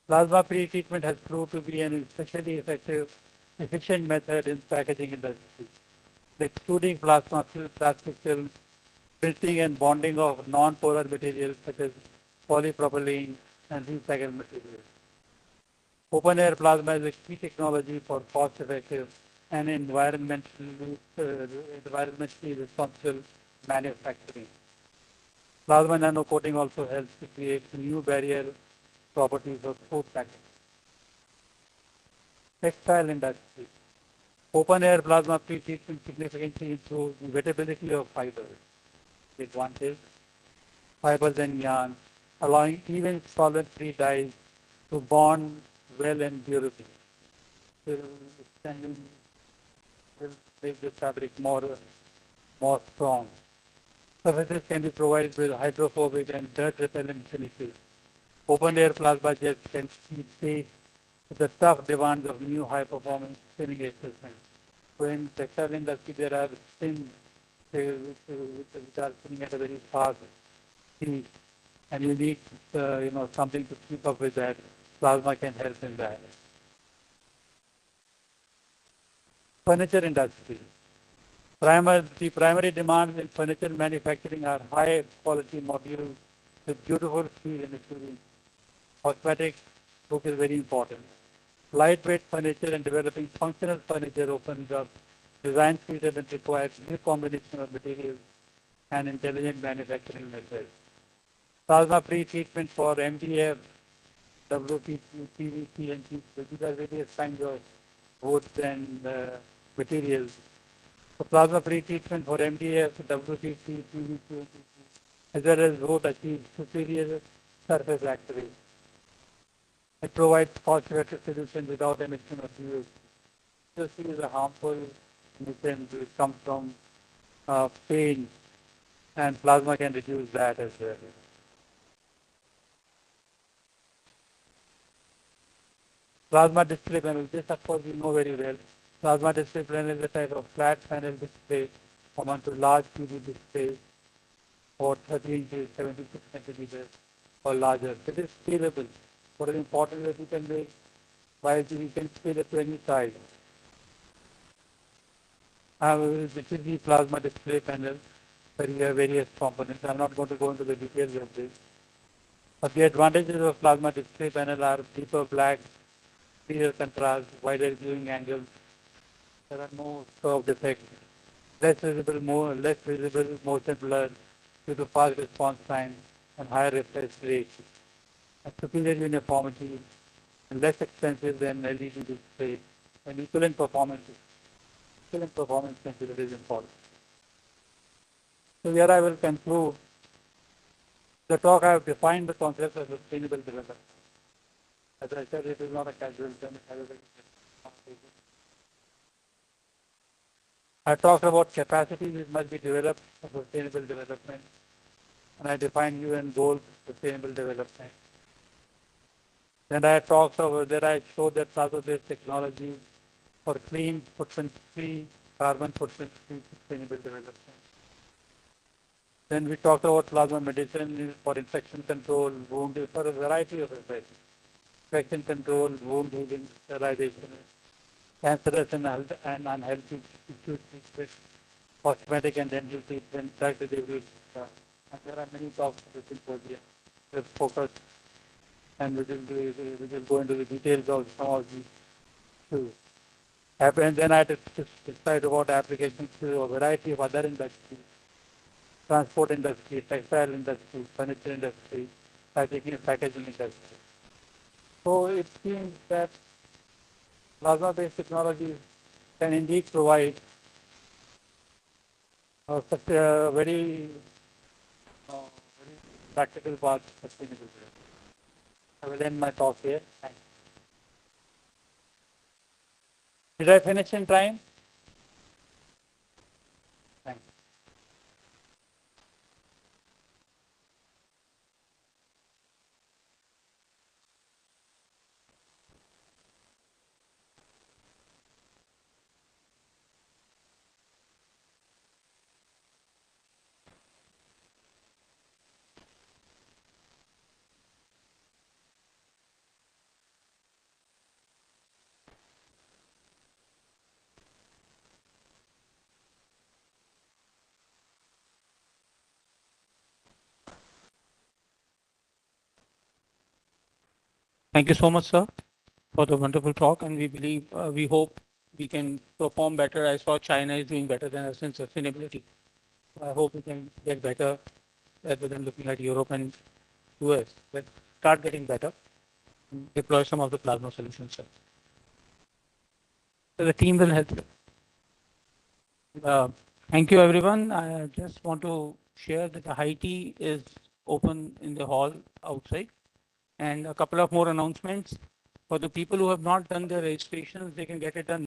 Plasma pre-treatment has proved to be an especially efficient method in packaging industry. Excluding plasma plastic film, printing and bonding of non-polar materials such as polypropylene and recycled materials. Open air plasma is a key technology for cost-effective and environmentally responsible manufacturing. Plasma nano coating also helps to create new barrier properties of food packaging. Textile industry. Open air plasma pre-treatment significantly improves the wettability of fibers. The advantage, fibers and yarn, allowing even solvent-free dyes to bond well and durably. Will extending will make the fabric more strong. Surfaces can be provided with hydrophobic and dirt repellent finishes. Open air plasma jets can keep pace with the tough demands of new high performance spinning equipment. So in textile industry there are spins which are spinning at a very fast speed, and you need something to keep up with that. Plasma can help in that. Furniture industry. The primary demands in furniture manufacturing are high quality modules with beautiful feel and appearance. Cosmetic look is very important. Lightweight furniture and developing functional furniture opens up design freedom and requires new combination of materials and intelligent manufacturing methods. Plasma pre-treatment for MDF, WPC, PVC, and these are various kinds of woods and materials. So plasma pre-treatment for MDF, WPC, PVC, as well as wood achieves superior surface accuracy. It provides cost-effective solutions without emission of fuels. This is a harmful emission which comes from paint, and plasma can reduce that as well. Plasma display panel, this of course you know very well. Plasma display panel is a type of flat panel display common to large TV displays or 30 inches, 76 centimeters or larger. It is scalable. What is important is that you can make, while you can scale it to any size. This is the plasma display panel where you have various components. I'm not going to go into the details of this. But the advantages of plasma display panel are deeper black, clear contrast, wider viewing angles. There are no curved effects. Less visible motion blur due to fast response time and higher refresh rate. And superior uniformity and less expensive than LED display and equivalent performance. Equivalent performance considered is important. So here I will conclude the talk. I have defined the concept of sustainable development. As I said, it is not a casual term. It has a very connotation. I talked about capacities which must be developed for sustainable development, and I defined UN goals for sustainable development. Then I talked about that I showed that plasma-based technology for clean, footprint-free, carbon footprint-free sustainable development. Then we talked about plasma medicine for infection control, wound, for a variety of effects. Infection control, wound healing, sterilization, cancerous and unhealthy tissue treatment, cosmetic and dental treatment, drug delivery. And there are many talks in the symposium with focus, and we will go into the details of some of these too. And then I decide about applications to a variety of other industries, transport industry, textile industry, furniture industry, packaging industry. So it seems that plasma-based technologies can indeed provide such a very practical path to sustainable development. I will end my talk here. Thank you. Did I finish in time? Thank you. Thank you so much, sir, for the wonderful talk, and we hope we can perform better. I saw China is doing better than us in sustainability. I hope we can get better rather than looking at Europe and US, but start getting better, deploy some of the plasma solutions. So the team will help you. Thank you, everyone. I just want to share that the high tea is open in the hall outside. And a couple of more announcements. For the people who have not done their registrations, they can get it done